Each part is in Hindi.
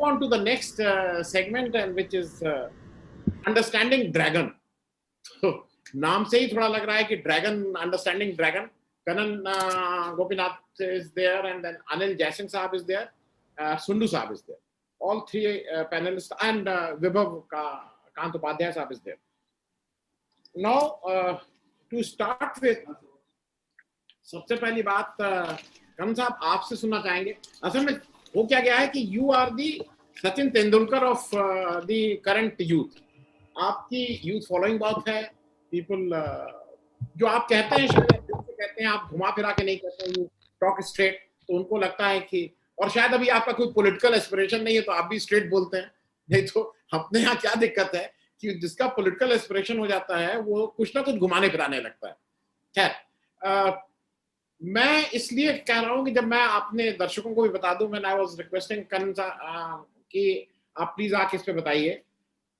on to the next segment, and which is understanding dragon. तो नाम से ही थोड़ा लग रहा है कि dragon, understanding dragon. Kanan Gopinath is there, and then Anil Jaising Saab is there, Sundu Saab is there. All three panelists, and Vibhav Kant Upadhyay Saab is there. Now, to start with, सबसे पहली बात करण साहब आपसे सुनना चाहेंगे. असल में हो क्या गया है कि you are the Sachin Tendulkar of the current youth. आपकी यूथ फॉलोइंग बहुत है. पीपल जो आप कहते हैं, शायद कहते हैं, आप घुमा फिरा के नहीं कहते, यू टॉक स्ट्रेट. तो उनको लगता है कि, और शायद अभी आपका कोई पॉलिटिकल एस्पिरेशन नहीं है तो आप भी स्ट्रेट बोलते हैं. नहीं तो अपने यहाँ क्या दिक्कत है कि जिसका पॉलिटिकल एस्पिरेशन हो जाता है वो कुछ ना कुछ घुमाने फिराने लगता है. खैर, मैं इसलिए कह रहा हूं कि जब मैं अपने दर्शकों को भी बता दूं, मैं आई वाज रिक्वेस्टिंग करण कि आप प्लीज आके इस पे बताइए,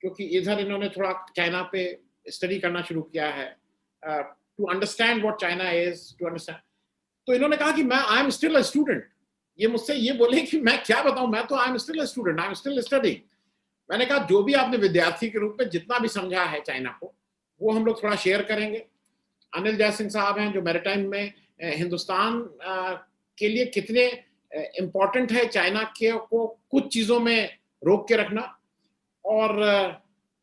क्योंकि इधर इन्होंने थोड़ा चाइना पे स्टडी करना शुरू किया है, to understand what China is, to understand. तो इन्होंने कहा कि मैं I am still a student. ये मुझसे ये बोले कि मैं क्या बताऊं, मैं तो आई am still a student, I am still studying. मैंने कहा जो भी आपने विद्यार्थी के रूप में जितना भी समझा है चाइना को, वो हम लोग थोड़ा शेयर करेंगे. अनिल जयसिंह साहब हैं जो मैरीटाइम में हिंदुस्तान के लिए कितने इम्पोर्टेंट है चाइना के को कुछ चीजों में रोक के रखना. और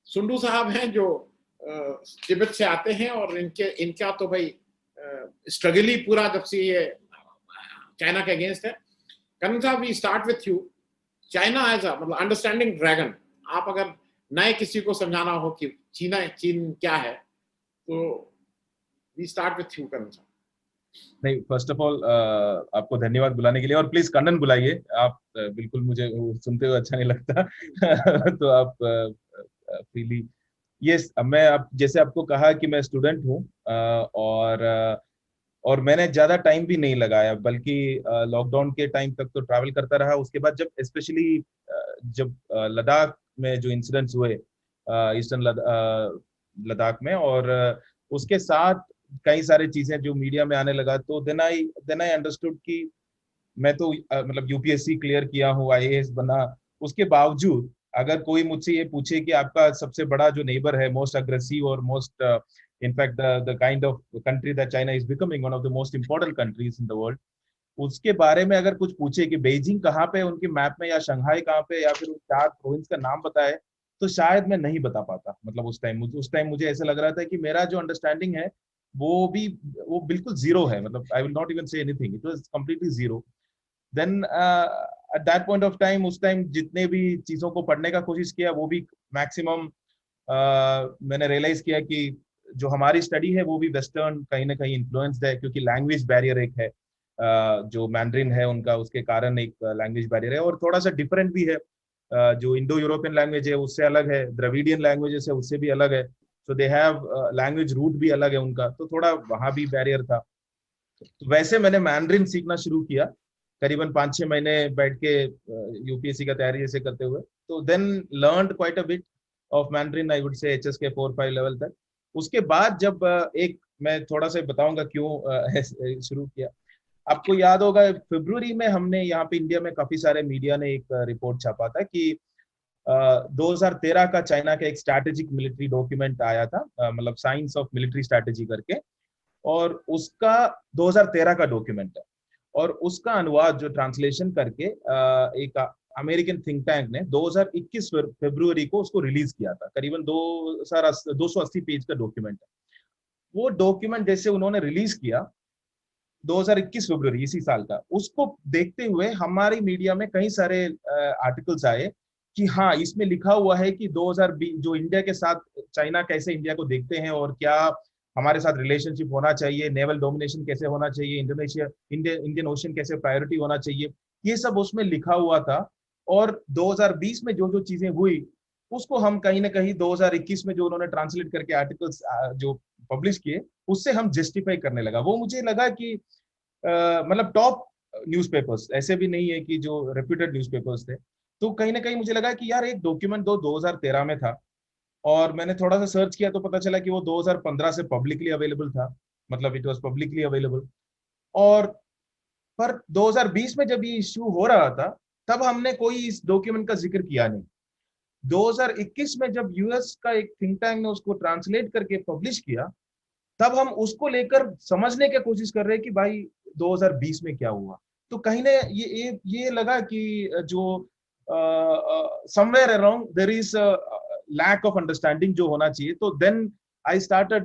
सुंडू साहब हैं जो तिब्बत से आते हैं, और इनका तो भाई स्ट्रगल ही पूरा जब से ये चाइना के अगेंस्ट है. करण साहब, we start with you. China as a, मतलब अंडरस्टैंडिंग ड्रैगन, आप अगर नए किसी को समझाना हो कि चीन क्या है, तो वी स्टार्ट विथ यू करण साहब. नहीं, फर्स्ट ऑफ ऑल आपको धन्यवाद बुलाने के लिए, और प्लीज कन्नन बुलाइए आप. बिल्कुल मुझे सुनते हुए अच्छा नहीं लगता. तो आप फ्रीली. यस, मैं अब जैसे आपको कहा कि मैं स्टूडेंट हूँ, और मैंने ज्यादा टाइम भी नहीं लगाया, बल्कि लॉकडाउन के टाइम तक तो ट्रैवल करता रहा. उसके बाद जब स्पेशली जब लद्दाख में जो इंसिडेंट्स हुए, ईस्टर्न लद्दाख में, और उसके साथ कई सारी चीजें जो मीडिया में आने लगा, तो देन आई अंडरस्टूड कि मैं तो मतलब यूपीएससी क्लियर किया हूँ, आईएएस बना. उसके बावजूद अगर कोई मुझसे ये पूछे कि आपका सबसे बड़ा जो नेबर है, मोस्ट अग्रेसिव और most in fact the kind of country that China is becoming one of the most important countries in the world, उसके बारे में अगर कुछ पूछे कि बेइजिंग कहाँ पे उनके मैप में, या शंघाई कहाँ पे, या फिर उस 4 प्रोविंस का नाम बताए, तो शायद मैं नहीं बता पाता. मतलब उस टाइम मुझे ऐसा लग रहा था कि मेरा जो अंडरस्टैंडिंग है वो बिल्कुल जीरो है. मतलब I will not even say anything, it was completely zero. Then at that point of time, उस टाइम जितने भी चीजों को पढ़ने का कोशिश किया, वो भी मैक्सिमम मैंने रियलाइज किया कि जो हमारी स्टडी है वो भी वेस्टर्न कहीं ना कहीं इन्फ्लुएंस्ड है, क्योंकि लैंग्वेज बैरियर एक है, जो मैंड्रिन है उनका, उसके कारण एक लैंग्वेज बैरियर है, और थोड़ा सा डिफरेंट भी है. जो इंडो यूरोपियन लैंग्वेज है उससे अलग है, द्रविडियन लैंग्वेजेस है उससे भी अलग है. सो दे हैव लैंग्वेज रूट भी अलग है उनका, तो थोड़ा वहां भी बैरियर था. तो वैसे मैंने मैंड्रिन सीखना शुरू किया करीबन 5-6 महीने बैठ के यूपीएससी का तैयारी जैसे करते हुए. तो then learned quite a bit of Mandarin, I would say HSK 4-5 level तक. उसके बाद जब एक मैं थोड़ा सा बताऊंगा क्यों शुरू किया. आपको याद होगा फरवरी में हमने यहाँ पे इंडिया में काफी सारे मीडिया ने एक रिपोर्ट छापा था कि 2013 का चाइना का एक स्ट्रैटेजिक मिलिट्री डॉक्यूमेंट आया था, मतलब साइंस ऑफ मिलिट्री स्ट्रैटेजी करके, और उसका 2013 का डॉक्यूमेंट है. और उसका अनुवाद जो ट्रांसलेशन करके एक अमेरिकन थिंक टैंक ने 2021 फरवरी को उसको रिलीज किया था. करीबन 280 पेज का डॉक्यूमेंट है. वो डॉक्यूमेंट जैसे उन्होंने रिलीज किया 2021 फरवरी इसी साल का, उसको देखते हुए हमारी मीडिया में कई सारे आर्टिकल्स आए कि हाँ, इसमें लिखा हुआ है कि 2020 जो इंडिया के साथ चाइना कैसे इंडिया को देखते हैं, और क्या हमारे साथ रिलेशनशिप होना चाहिए, नेवल डोमिनेशन कैसे होना चाहिए, इंडियन ओशन कैसे प्रायोरिटी होना चाहिए, ये सब उसमें लिखा हुआ था. और 2020 में जो जो चीजें हुई उसको हम कहीं ना कहीं 2021 में जो उन्होंने ट्रांसलेट करके आर्टिकल्स जो पब्लिश किए, उससे हम जस्टिफाई करने लगा. वो मुझे लगा कि मतलब टॉप न्यूज़पेपर्स, ऐसे भी नहीं है कि जो रेप्यूटेड न्यूज़पेपर्स थे, तो कहीं ना कहीं मुझे लगा कि यार एक डॉक्यूमेंट 2013 में था, और मैंने थोड़ा सा सर्च किया तो पता चला कि वो 2015 से पब्लिकली अवेलेबल था, मतलब इट वाज पब्लिकली अवेलेबल. और पर 2020 में जब ये इश्यू हो रहा था, तब हमने कोई इस डॉक्यूमेंट का जिक्र किया नहीं। 2021 में जब यूएस का एक थिंक टैंक ने उसको ट्रांसलेट करके पब्लिश किया, तब हम उसको लेकर समझने की कोशिश कर रहे हैं कि भाई 2020 में क्या हुआ। तो कहीं ने ये लगा कि जो somewhere around there is lack of understanding जो होना चाहिए। तो देन आई स्टार्टेड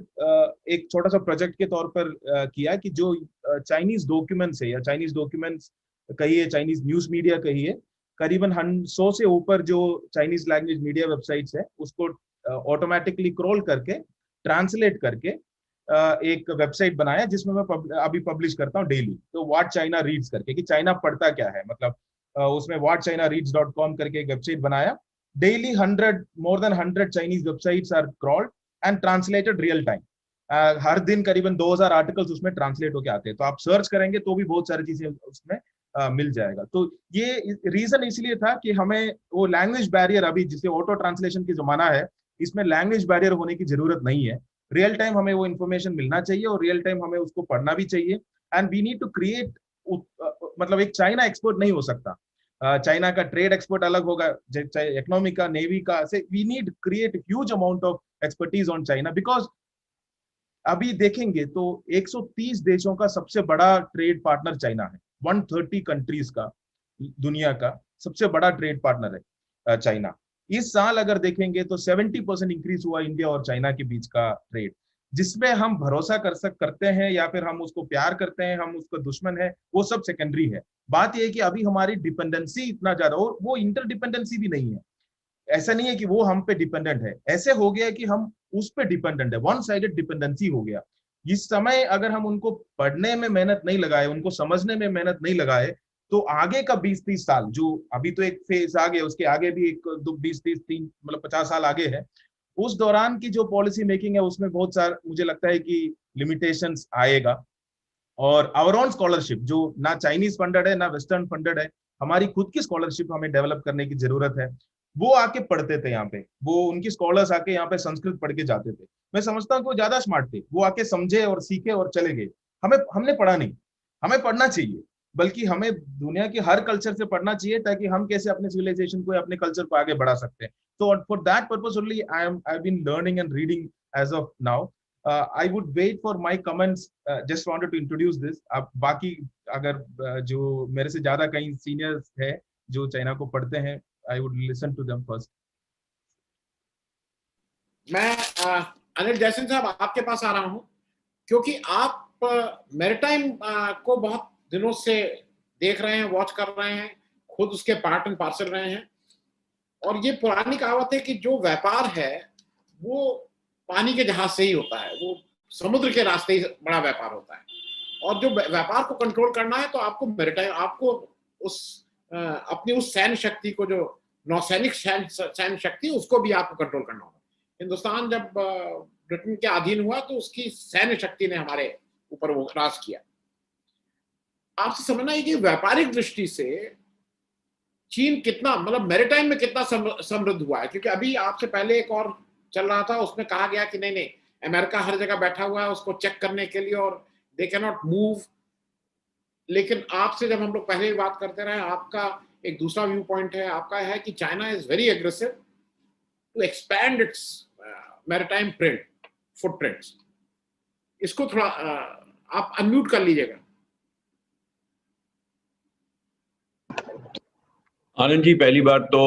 एक छोटा सा प्रोजेक्ट के तौर पर किया कि जो चाइनीज डॉक्यूमेंट्स है या चाइनीज डॉक्यूमेंट्स कहिए, चाइनीज न्यूज मीडिया कहिए, करीबन 100 से ऊपर जो चाइनीज लैंग्वेज मीडिया वेबसाइट्स है उसको ऑटोमेटिकली क्रॉल करके ट्रांसलेट करके एक वेबसाइट बनाया जिसमें मैं अभी पब्लिश करता हूँ डेली। तो व्हाट चाइना रीड्स करके, कि चाइना पढ़ता क्या है, मतलब उसमें whatchinareads.com करके एक वेबसाइट बनाया। Daily 100 more than 100 Chinese websites are crawled and translated real time. हर दिन करीबन 2000 आर्टिकल्स उसमें ट्रांसलेट होके आते हैं। तो आप सर्च करेंगे तो भी बहुत सारी चीजें उसमें मिल जाएगा। तो ये रीजन इसलिए था कि हमें वो लैंग्वेज बैरियर, अभी जिसे ऑटो ट्रांसलेशन की जमाना है, इसमें लैंग्वेज बैरियर होने की जरूरत नहीं है। रियल टाइम हमें वो इन्फॉर्मेशन मिलना चाहिए और रियल टाइम हमें उसको पढ़ना भी चाहिए। And we need to create, मतलब एक चाइना एक्सपर्ट नहीं हो सकता, चाइना का ट्रेड एक्सपर्ट अलग होगा, चाहे इकोनॉमी का, नेवी का, say we need create huge amount of expertise on China. Because अभी देखेंगे तो 130 देशों का सबसे बड़ा ट्रेड पार्टनर चाइना है। 130 कंट्रीज का, दुनिया का सबसे बड़ा ट्रेड पार्टनर है चाइना। इस साल अगर देखेंगे तो 70% इंक्रीज हुआ इंडिया और चाइना के बीच का ट्रेड, जिसमें हम भरोसा करते हैं या फिर हम उसको प्यार करते हैं, हम उसका दुश्मन है, वो सब सेकेंडरी है। बात यह है कि अभी हमारी डिपेंडेंसी इतना ज्यादा, और वो इंटरडिपेंडेंसी भी नहीं है। ऐसा नहीं है कि वो हम पे डिपेंडेंट है, ऐसे हो गया कि हम उस पे डिपेंडेंट है, वन साइडेड डिपेंडेंसी हो गया। इस समय अगर हम उनको पढ़ने में मेहनत नहीं लगाए, उनको समझने में मेहनत नहीं लगाए, तो आगे का 20-30 साल, जो अभी तो एक फेज आ गया, उसके आगे भी एक 20-30 मतलब 50 साल आगे है, उस दौरान की जो पॉलिसी मेकिंग है उसमें बहुत सारा मुझे लगता है कि लिमिटेशंस आएगा। और आवर ओन स्कॉलरशिप, जो ना चाइनीज फंडेड है ना वेस्टर्न फंडेड है, हमारी खुद की स्कॉलरशिप हमें डेवलप करने की जरूरत है। वो आके पढ़ते थे यहाँ पे, वो उनकी स्कॉलर्स आके यहाँ पे संस्कृत पढ़ के जाते थे। मैं समझता हूँ कि वो ज्यादा स्मार्ट थे, वो आके समझे और सीखे और चले गए। हमने पढ़ा नहीं, हमें पढ़ना चाहिए, बल्कि हमें दुनिया के हर कल्चर से पढ़ना चाहिए, ताकि हम कैसे अपने सिविलाइजेशन को, अपने कल्चर को आगे बढ़ा सकते हैं। तो for that purpose only I been learning and reading as of now. I would wait for my comments. Just wanted to introduce this. अब बाकी अगर जो मेरे से ज्यादा कई सीनियर्स है जो चाइना को पढ़ते हैं, I would listen to them first. मैं अनिल जयसिंह साहब आपके पास आ रहा हूं, क्योंकि आप मैरीटाइम को बहुत दिनों से देख रहे हैं, वॉच कर रहे हैं, खुद उसके पार्ट एंड पार्सल रहे हैं। और ये पुरानी कहावत है कि जो व्यापार है वो पानी के जहाज से ही होता है, वो समुद्र के रास्ते ही बड़ा व्यापार होता है। और जो व्यापार को कंट्रोल करना है तो आपको मैरीटाइम, आपको उस अपनी उस सैन्य शक्ति को, जो नौसैनिक सैन्य शक्ति, उसको भी आपको कंट्रोल करना होगा। हिंदुस्तान जब ब्रिटेन के अधीन हुआ तो उसकी सैन्य शक्ति ने हमारे ऊपर वो राज किया। आपसे समझना है कि व्यापारिक दृष्टि से चीन कितना, मतलब मैरीटाइम में कितना समृद्ध हुआ है। क्योंकि अभी आपसे पहले एक और चल रहा था, उसमें कहा गया कि नहीं अमेरिका हर जगह बैठा हुआ है उसको चेक करने के लिए और दे कैन नॉट मूव। लेकिन आपसे जब हम लोग पहले ही बात करते रहे, आपका एक दूसरा व्यू पॉइंट है, आपका है कि China is very aggressive to expand its maritime footprints. इसको थोड़ा आप अनम्यूट कर लीजिएगा। आनंद जी, पहली बात तो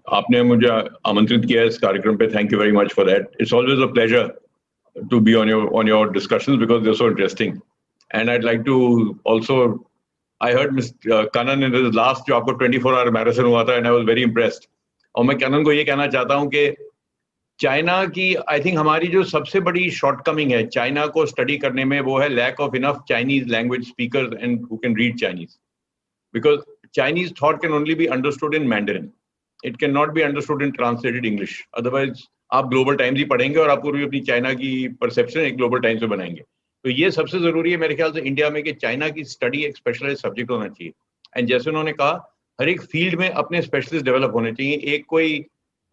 आपने मुझे आमंत्रित किया इस कार्यक्रम पे, thank you very much for that. It's always a pleasure to be on your discussions because they're so interesting. And I'd like to also, I heard Mr. Kannan in his last, जो आपको 24-hour मैराथन हुआ था, and I was very impressed. और मैं कनन को ये कहना चाहता हूँ कि चाइना की, आई थिंक हमारी जो सबसे बड़ी शॉर्टकमिंग है चाइना को स्टडी करने में, वो है lack of enough Chinese language speakers and who can read Chinese. Because Chinese thought can only be understood in Mandarin. It cannot be understood in translated English. Otherwise, आप ग्लोबल टाइम्स ही पढ़ेंगे और आप पूरी अपनी चाइना की परसेप्शन एक ग्लोबल टाइम्स में बनाएंगे। तो ये सबसे जरूरी है मेरे ख्याल से इंडिया में कि चाइना की स्टडी एक स्पेशलाइज्ड सब्जेक्ट होना चाहिए। एंड जैसे उन्होंने कहा, हर एक फील्ड में अपने स्पेशलिस्ट डेवलप होने चाहिए। एक कोई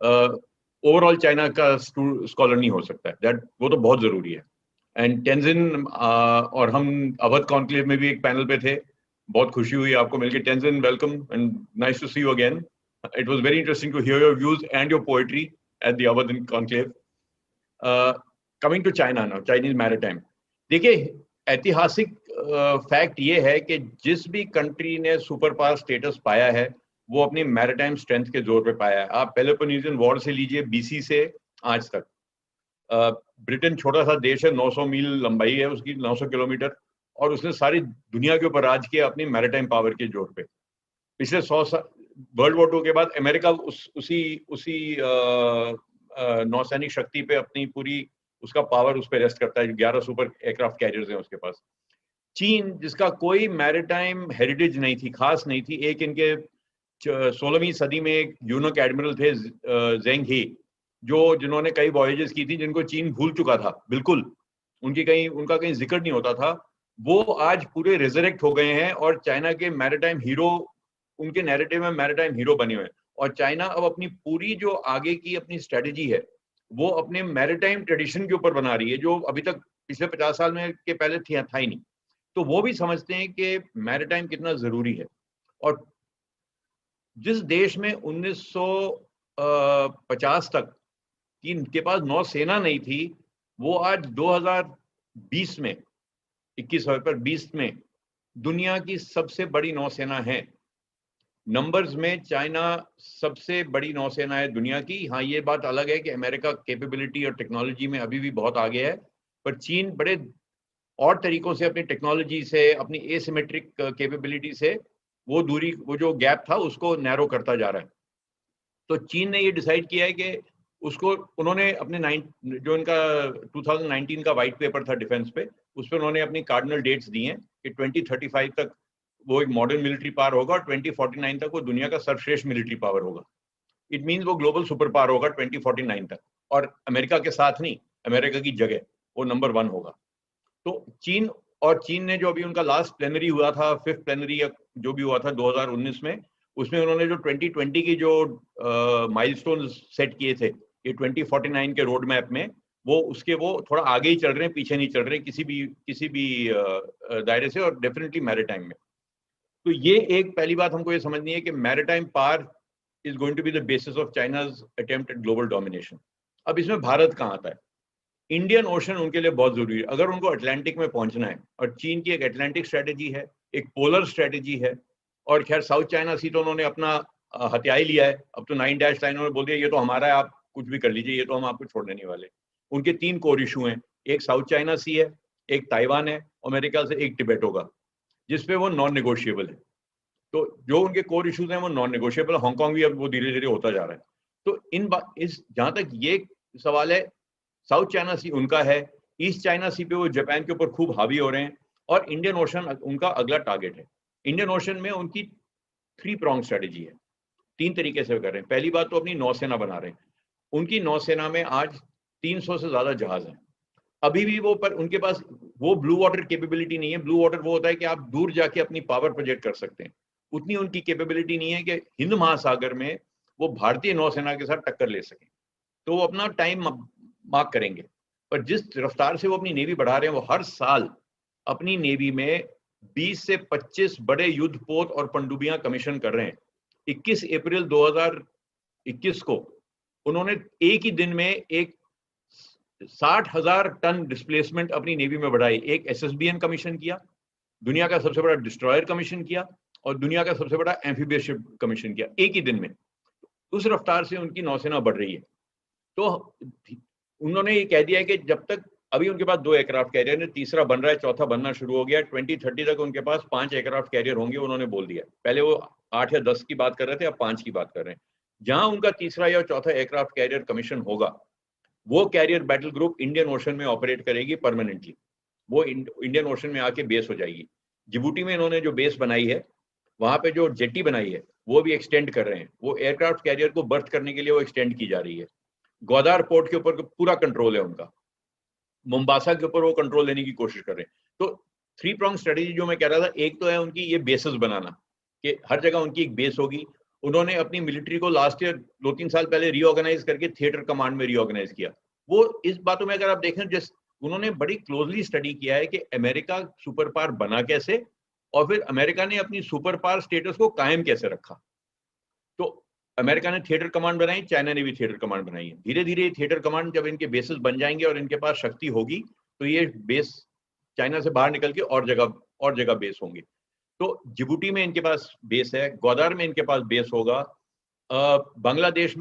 ओवरऑल चाइना का स्कॉलर नहीं हो सकता है, दैट वो तो बहुत जरूरी है। एंड टेंजिन और हम अवध कॉन्क्लेव में भी एक पैनल पे थे, बहुत खुशी हुई आपको मिलके। Tenzin, welcome and nice to see you again. It was very interesting to hear your views and your poetry at the Awadh Conclave. Coming to China now, Chinese maritime. देखिए, ऐतिहासिक फैक्ट ये है कि जिस भी कंट्री ने सुपर पावर स्टेटस पाया है वो अपनी मैरिटाइम स्ट्रेंथ के जोर पे पाया है। आप पेलोपोनेशियन वॉर से लीजिए, बीसी से आज तक। ब्रिटेन छोटा सा देश है, 900 मील लंबाई है उसकी, 900 किलोमीटर, और उसने सारी दुनिया के ऊपर राज किया अपनी मैरिटाइम पावर के जोर पे। पिछले 100 साल, वर्ल्ड वॉर 2 के बाद अमेरिका उसी नौसैनिक शक्ति पे अपनी पूरी उसका पावर उस पर रेस्ट करता है। 11 सुपर एयरक्राफ्ट कैरियर्स हैं उसके पास। चीन, जिसका कोई मैरिटाइम हेरिटेज नहीं थी, खास नहीं थी, एक इनके 16वीं सदी में एक यूनोक एडमिरल थे जेंग ही, जिन्होंने कई वॉयेजेस की थी, जिनको चीन भूल चुका था बिल्कुल, उनका कहीं जिक्र नहीं होता था। वो आज पूरे रिजरेक्ट हो गए हैं और चाइना के मैरिटाइम हीरो, उनके नैरेटिव में मैरिटाइम हीरो बने हुए हैं। और चाइना अब अपनी पूरी जो आगे की अपनी स्ट्रेटेजी है वो अपने मैरिटाइम ट्रेडिशन के ऊपर बना रही है, जो अभी तक पिछले 50 साल में के पहले था ही नहीं। तो वो भी समझते हैं कि मैरिटाइम कितना जरूरी है। और जिस देश में 1950 तक के पास नौसेना नहीं थी, वो आज 2020 में 20 में दुनिया की सबसे बड़ी नौसेना है। नंबर्स में चाइना सबसे बड़ी नौसेना है दुनिया की। हाँ, ये बात अलग है कि अमेरिका कैपेबिलिटी और टेक्नोलॉजी में अभी भी बहुत आगे है, पर चीन बड़े और तरीकों से अपनी टेक्नोलॉजी से, अपनी एसिमेट्रिक कैपेबिलिटी से वो जो गैप था उसको नैरो करता जा रहा है। तो चीन ने ये डिसाइड किया है कि उन्होंने अपने जो इनका 2019 का व्हाइट पेपर था डिफेंस पे, उस पर उन्होंने अपनी कार्डिनल डेट्स दी हैं कि 2035 तक वो एक मॉडर्न मिलिट्री पावर होगा और 2049 तक वो दुनिया का सर्वश्रेष्ठ मिलिट्री पावर होगा। इट मीन्स वो ग्लोबल सुपर पावर होगा 2049 तक, और अमेरिका के साथ नहीं, अमेरिका की जगह वो नंबर 1 होगा। तो चीन ने जो अभी उनका लास्ट प्लेनरी हुआ था, 5th प्लेनरी जो भी हुआ था 2019 में, उसमें उन्होंने जो 2020 की जो माइलस्टोन सेट किए थे ये 2049 के रोड मैप में, वो थोड़ा आगे ही चल रहे हैं, पीछे नहीं चल रहे हैं किसी भी दायरे से, और डेफिनेटली मैरिटाइम में। तो ये एक पहली बात हमको ये समझनी है कि maritime power is going to be the basis of China's attempt at global domination. अब इसमें भारत कहाँ आता है? इंडियन ओशन उनके लिए बहुत जरूरी है अगर उनको अटलांटिक में पहुंचना है। और चीन की एक अटलांटिक स्ट्रेटेजी है, एक पोलर स्ट्रेटेजी है, और खैर साउथ चाइना सी तो उन्होंने अपना हथिया ही लिया है। अब तो 9 डैश लाइन उन्होंने बोल दिया ये तो हमारा है, आप कुछ भी कर लीजिए, ये तो हम आपको छोड़ने नहीं वाले। उनके 3 कोर इशू हैं, एक साउथ चाइना सी है, एक ताइवान है, अमेरिका से एक टिबेट होगा, जिसपे वो नॉन नेगोशिएबल है। तो जो उनके कोर इश्यूज हैं वो नॉन नेगोशिएबल। हांगकांग भी अब वो धीरे धीरे होता जा रहा है। तो जहां तक ये सवाल है, साउथ चाइना सी उनका है, ईस्ट चाइना सी पे वो जापान के ऊपर खूब हावी हो रहे हैं, और इंडियन ओशन उनका अगला टारगेट है। इंडियन ओशन में उनकी 3 pronged स्ट्रेटेजी है, 3 तरीके से कर रहे हैं। पहली बात तो अपनी नौसेना बना रहे हैं। उनकी नौसेना में आज 300 से ज्यादा जहाज हैं। अभी भी पर उनके पास वो ब्लू वाटर कैपेबिलिटी नहीं है। ब्लू वाटर वो होता है कि आप दूर जाके अपनी पावर प्रोजेक्ट कर सकते हैं, उतनी उनकी कैपेबिलिटी नहीं है कि हिंद महासागर में वो भारतीय नौसेना के साथ टक्कर ले सकें। तो वो अपना टाइम मार्क करेंगे। पर जिस रफ्तार से वो अपनी नेवी बढ़ा रहे हैं, वो हर साल अपनी नेवी में 20 से 25 बड़े युद्धपोत और पनडुब्बियां कमीशन कर रहे हैं। 21 अप्रैल 2021 को उन्होंने एक ही दिन में एक 60,000 टन डिस्प्लेसमेंट अपनी नेवी में बढ़ाई। एक SSBN कमीशन किया, दुनिया का सबसे बड़ा डिस्ट्रॉयर कमीशन किया, और दुनिया का सबसे बड़ा एम्फीबियस शिप कमीशन किया एक ही दिन में। उस रफ्तार से उनकी नौसेना बढ़ रही है। तो उन्होंने ये कह दिया है कि जब तक अभी उनके पास 2 एयरक्राफ्ट कैरियर है, तीसरा बन रहा है, चौथा बनना शुरू हो गया। 2030 तक उनके पास 5 एयरक्राफ्ट कैरियर होंगे, उन्होंने बोल दिया। पहले वो 8 या 10 की बात कर रहे थे, अब 5 की बात कर रहे हैं। जहां उनका तीसरा या चौथा एयरक्राफ्ट कैरियर कमीशन होगा, वो carrier battle group Indian Ocean में ऑपरेट करेगी परमानेंटली। वो इंडियन ओशन में आके बेस हो जाएगी। जिबूटी में इन्होंने जो बेस बनाई है, वहां पे जो जेटी बनाई है, वो भी एक्सटेंड कर रहे हैं। वो एयरक्राफ्ट कैरियर को बर्थ करने के लिए वो एक्सटेंड की जा रही है। ग्वादार पोर्ट के ऊपर पूरा कंट्रोल है उनका। मुंबासा के ऊपर वो कंट्रोल लेने की कोशिश कर रहे हैं। तो 3 pronged स्ट्रेटेजी जो मैं कह रहा था, एक तो है उनकी ये बेसेस बनाना, कि हर जगह उनकी एक बेस होगी। उन्होंने अपनी मिलिट्री को लास्ट ईयर 2-3 साल पहले रीऑर्गेनाइज करके थिएटर कमांड में रीऑर्गेनाइज किया। वो इस बातों में अगर आप देखें, जिस उन्होंने बड़ी क्लोजली स्टडी किया है कि अमेरिका सुपर पावर बना कैसे और फिर अमेरिका ने अपनी सुपर पावर स्टेटस को कायम कैसे रखा। तो अमेरिका ने थिएटर कमांड बनाई, चाइना ने भी थिएटर कमांड बनाई है। धीरे धीरे थिएटर कमांड जब इनके बेसेस बन जाएंगे और इनके पास शक्ति होगी तो ये बेस चाइना से बाहर निकल के और जगह बेस होंगे। तो जिबूटी में इनके पास बेस है, ग्वादार में इनके पास बेस होगा, बांग्लादेश को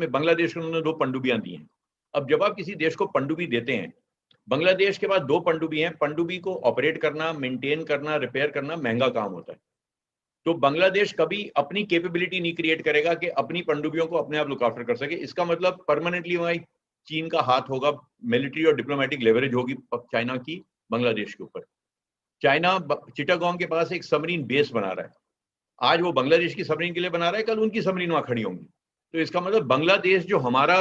उन्होंने 2 पनडुब्बियां दी हैं। अब जब आप किसी देश को पनडुब्बी देते हैं, बांग्लादेश के पास 2 पनडुब्बी हैं, पनडुब्बी को ऑपरेट करना, मेंटेन करना, रिपेयर करना महंगा काम होता है। तो बांग्लादेश कभी अपनी कैपेबिलिटी नहीं क्रिएट करेगा कि अपनी पनडुब्बियों को अपने आप लुक आफ्टर कर सके। इसका मतलब परमानेंटली वहां चीन का हाथ होगा, मिलिट्री और डिप्लोमेटिक लेवरेज होगी चाइना की बांग्लादेश के ऊपर। चाइना चिटागोंग के पास एक सबमरीन बेस बना रहा है, आज वो बांग्लादेश की सबमरीन के लिए बना रहा है, कल उनकी सबमरीन वहां खड़ी होंगी। तो इसका मतलब बांग्लादेश जो हमारा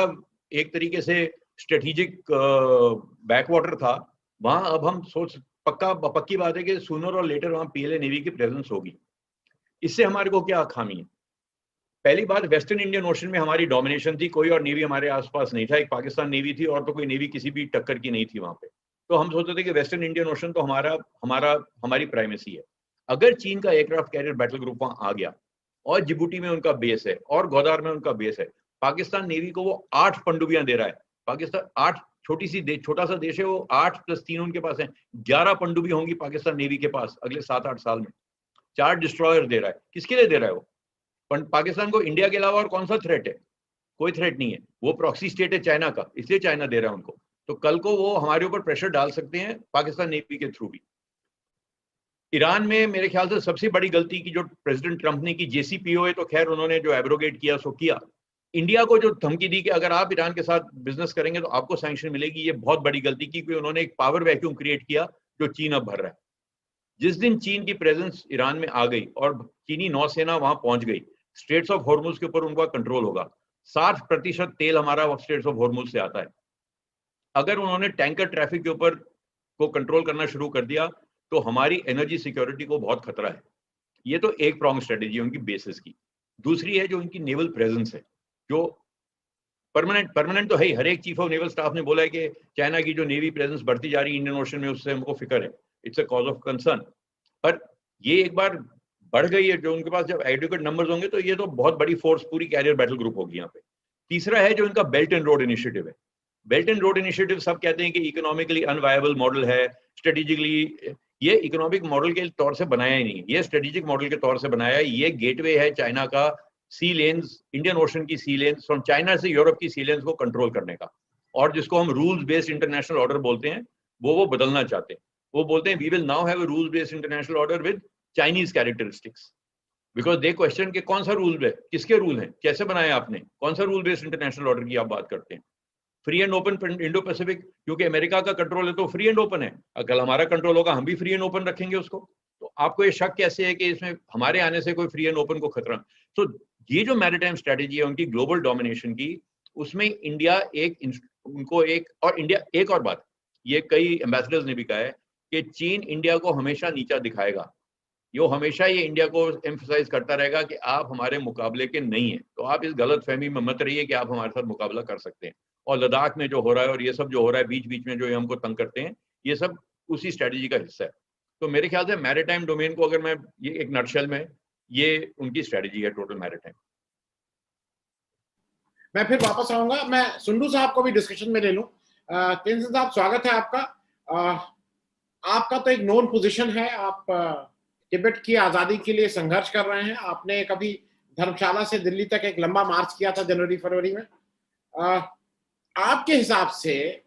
एक तरीके से स्ट्रेटेजिक बैकवाटर था, वहां अब हम पक्की बात है कि सूनर और लेटर वहां पीएलए नेवी की प्रेजेंस होगी। इससे हमारे को क्या खामी है? पहली बात, वेस्टर्न इंडियन ओशन में हमारी डोमिनेशन थी, कोई और नेवी हमारे आसपास नहीं था। एक पाकिस्तान नेवी थी और तो कोई नेवी किसी भी टक्कर की नहीं थी वहां पे। तो हम सोचते थे कि वेस्टर्न इंडियन ओशन तो हमारी प्राइमेसी है। अगर चीन का एयरक्राफ्ट कैरियर बैटल ग्रुप वहां आ गया और जिबूटी में उनका बेस है और ग्वादार में उनका बेस है, पाकिस्तान नेवी को वो 8 पनडुब्बियां दे रहा है। पाकिस्तान 8 छोटा सा देश है, वो 8 + 3 उनके पास है, 11 पनडुब्बी होंगी पाकिस्तान नेवी के पास अगले 7-8 साल में। 4 डिस्ट्रॉयर दे रहा है। किसके लिए दे रहा है वो? पाकिस्तान को इंडिया के अलावा और कौन सा थ्रेट है? कोई थ्रेट नहीं है। वो प्रॉक्सी स्टेट है चाइना का, इसलिए चाइना दे रहा है उनको। तो कल को वो हमारे ऊपर प्रेशर डाल सकते हैं पाकिस्तान नेवी के थ्रू भी। ईरान में मेरे ख्याल से सबसे बड़ी गलती की जो प्रेसिडेंट ट्रंप ने की, JCPOA तो खैर उन्होंने जो एब्रोगेट किया सो किया। इंडिया को जो धमकी दी कि अगर आप ईरान के साथ बिजनेस करेंगे तो आपको सैंक्शन मिलेगी, ये बहुत बड़ी गलती की, क्योंकि उन्होंने एक पावर वैक्यूम क्रिएट किया जो चीन अब भर रहा है। जिस दिन चीन की प्रेजेंस ईरान में आ गई और चीनी नौसेना वहां पहुंच गई, स्ट्रेट्स ऑफ हॉर्मुज के ऊपर उनका कंट्रोल होगा। 60% तेल हमारा स्ट्रेट्स ऑफ हॉर्मुज से आता है। अगर उन्होंने टैंकर ट्रैफिक के ऊपर को कंट्रोल करना शुरू कर दिया तो हमारी एनर्जी सिक्योरिटी को बहुत खतरा है। ये तो एक प्रॉन्ग स्ट्रेटेजी है उनकी बेसिस की। दूसरी है जो उनकी नेवल प्रेजेंस है, जो परमानेंट तो है ही। हर एक चीफ ऑफ नेवल स्टाफ ने बोला है कि चाइना की जो नेवी प्रेजेंस बढ़ती जा रही है इंडियन ओशन में, उससे हमको फिक्र है, it's a cause of concern. पर ये एक बार बढ़ गई है, जो उनके पास जब एडुकेट नंबर्स होंगे तो ये तो बहुत बड़ी फोर्स पूरी कैरियर बैटल ग्रुप होगी यहाँ पे। तीसरा है जो इनका बेल्ट एंड रोड इनिशिएटिव है। बेल्ट एंड रोड इनिशिएटिव सब कहते हैं कि इकोनॉमिकली अनवायबल मॉडल है, स्ट्रेटेजिकली ये इकोनॉमिक मॉडल के तौर से बनाया ही नहीं, ये स्ट्रेटेजिक मॉडल के तौर से बनाया है। ये गेटवे है चाइना का सी लेन्स, इंडियन ओशन की सी लेन्स, फ्रॉम चाइना से यूरोप की सी लेन्स को कंट्रोल करने का। और जिसको हम रूल्स बेस्ड इंटरनेशनल ऑर्डर बोलते हैं, वो बदलना चाहते हैं। वो बोलते हैं we will now have a rules based international order with Chinese characteristics, because they question के कौन सा रूल है, किसके रूल हैं, कैसे बनाया आपने, कौन सा रूल बेस्ड इंटरनेशनल ऑर्डर की आप बात करते हैं। Free and open Indo Pacific, क्योंकि अमेरिका का कंट्रोल है तो फ्री एंड ओपन है। अगर हमारा कंट्रोल होगा हम भी फ्री एंड ओपन रखेंगे उसको। तो आपको ये शक कैसे है कि इसमें हमारे आने से कोई फ्री एंड ओपन को खतरा? तो ये जो मैरीटाइम स्ट्रेटेजी है उनकी ग्लोबल डोमिनेशन की, उसमें इंडिया एक और बात, ये कई एम्बेसडर्स ने भी कहा है कि चीन इंडिया को हमेशा नीचा दिखाएगा। यो हमेशा ये इंडिया को एम्फसाइज करता रहेगा कि आप हमारे मुकाबले के नहीं हैं। तो आप इस गलत फहमी में मत रहिए कि आप हमारे साथ मुकाबला कर सकते हैं। और लद्दाख में जो हो रहा है और ये सब जो हो रहा है बीच बीच में जो हमको तंग करते हैं, ये सब उसी स्ट्रेटेजी का हिस्सा है। तो मेरे ख्याल से मैरीटाइम डोमेन को अगर मैं ये एक नटशेल में, ये उनकी स्ट्रेटेजी है टोटल मैरीटाइम। मैं फिर वापस आऊंगा, मैं सुंडू साहब को भी डिस्कशन में ले लूं। तेंजिन साहब स्वागत है आपका। आपका तो एक नोन पोजीशन है, आप तिब्बत की आजादी के लिए संघर्ष कर रहे हैं। आपने कभी धर्मशाला से दिल्ली तक एक लंबा मार्च किया था जनवरी-फरवरी में। आपके हिसाब से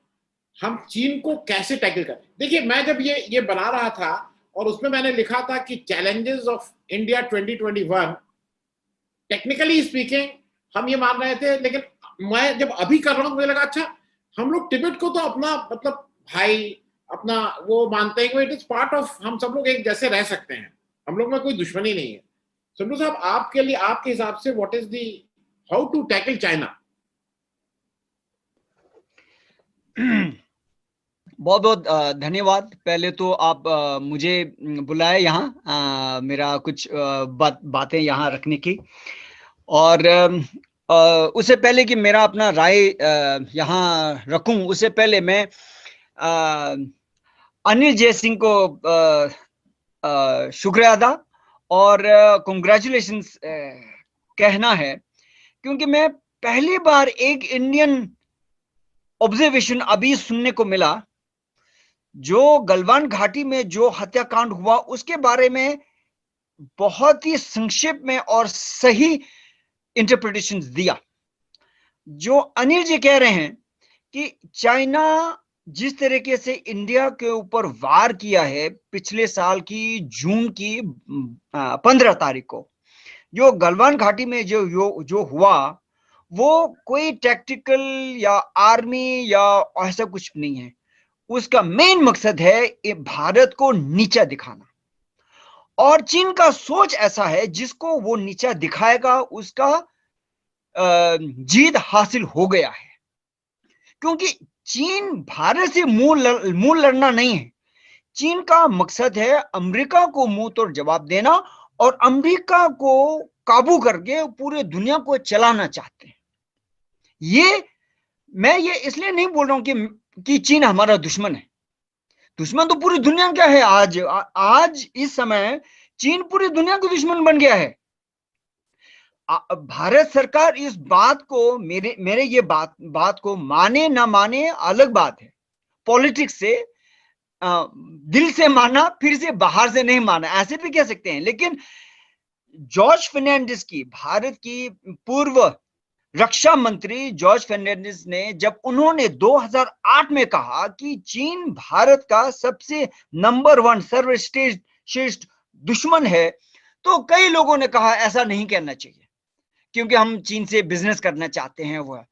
हम चीन को कैसे टैकल करें? देखिए, मैं जब ये बना रहा था और उसमें मैंने लिखा था कि challenges of India 2021, technically speaking हम ये मान रहे थे, लेकिन मैं जब अभी कर रहा हूं मुझे लगा अच्छा हम लोग तिब्बत को तो अपना मतलब भाई, अपना वो मानते हैं कि इट इज पार्ट ऑफ, हम सब लोग एक जैसे रह सकते हैं, हम लोग में कोई दुश्मनी नहीं है। संधू साहब, आपके लिए, आपके हिसाब से what is the, how to tackle China? बहुत बहुत धन्यवाद। पहले तो आप मुझे बुलाए यहाँ, मेरा कुछ बातें यहाँ रखने की। और उससे पहले कि मेरा अपना राय यहाँ रखूं, उससे पहले मैं अनिल जय सिंह को शुक्रिया अदा और कॉन्ग्रेचुलेशंस कहना है, क्योंकि मैं पहली बार एक इंडियन ऑब्जर्वेशन अभी सुनने को मिला, जो गलवान घाटी में जो हत्याकांड हुआ उसके बारे में बहुत ही संक्षेप में और सही इंटरप्रिटेशन दिया। जो अनिल जी कह रहे हैं कि चाइना जिस तरीके से इंडिया के ऊपर वार किया है पिछले साल की जून की 15 तारीख को, जो गलवान घाटी में जो हुआ वो कोई टैक्टिकल या आर्मी या ऐसा कुछ नहीं है। उसका मेन मकसद है भारत को नीचा दिखाना, और चीन का सोच ऐसा है जिसको वो नीचा दिखाएगा उसका जीत हासिल हो गया है। क्योंकि चीन भारत से मुंह लड़ना नहीं है, चीन का मकसद है अमेरिका को मुंह तोड़ जवाब देना और अमेरिका को काबू करके पूरे दुनिया को चलाना चाहते हैं। मैं ये इसलिए नहीं बोल रहा हूं कि चीन हमारा दुश्मन है। दुश्मन तो पूरी दुनिया का है। आज इस समय चीन पूरी दुनिया का दुश्मन बन गया है। भारत सरकार इस बात को मेरे ये बात को माने ना माने अलग बात है। पॉलिटिक्स से दिल से माना फिर से बाहर से नहीं माना, ऐसे भी कह सकते हैं। लेकिन जॉर्ज फर्नांडिस की, भारत की पूर्व रक्षा मंत्री जॉर्ज फर्नांडिस ने, जब उन्होंने 2008 में कहा कि चीन भारत का सबसे नंबर 1 सर्वश्रेष्ठ दुश्मन है, तो कई लोगों ने कहा ऐसा नहीं कहना चाहिए क्योंकि हम चीन से बिजनेस करना चाहते हैं। वह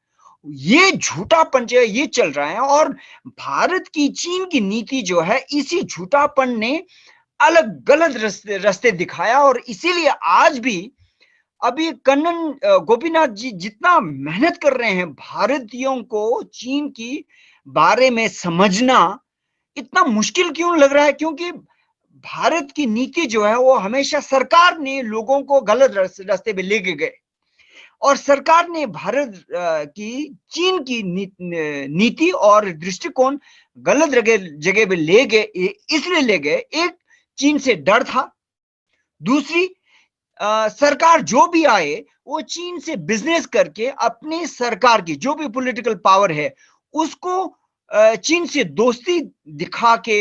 ये झूठापन जो है ये चल रहा है, और भारत की चीन की नीति जो है इसी झूठापन ने अलग गलत रास्ते दिखाया। और इसीलिए आज भी अभी कन्नन गोपीनाथ जी जितना मेहनत कर रहे हैं भारतीयों को चीन की बारे में समझना, इतना मुश्किल क्यों लग रहा है? क्योंकि भारत की नीति जो है वो हमेशा सरकार ने लोगों को गलत रास्ते पे लेके गए, और सरकार ने भारत की चीन की नीति और दृष्टिकोण गलत जगह पे ले गए। इसलिए ले गए, एक चीन से डर था, दूसरी सरकार जो भी आए वो चीन से बिजनेस करके अपनी सरकार की जो भी पॉलिटिकल पावर है उसको चीन से दोस्ती दिखा के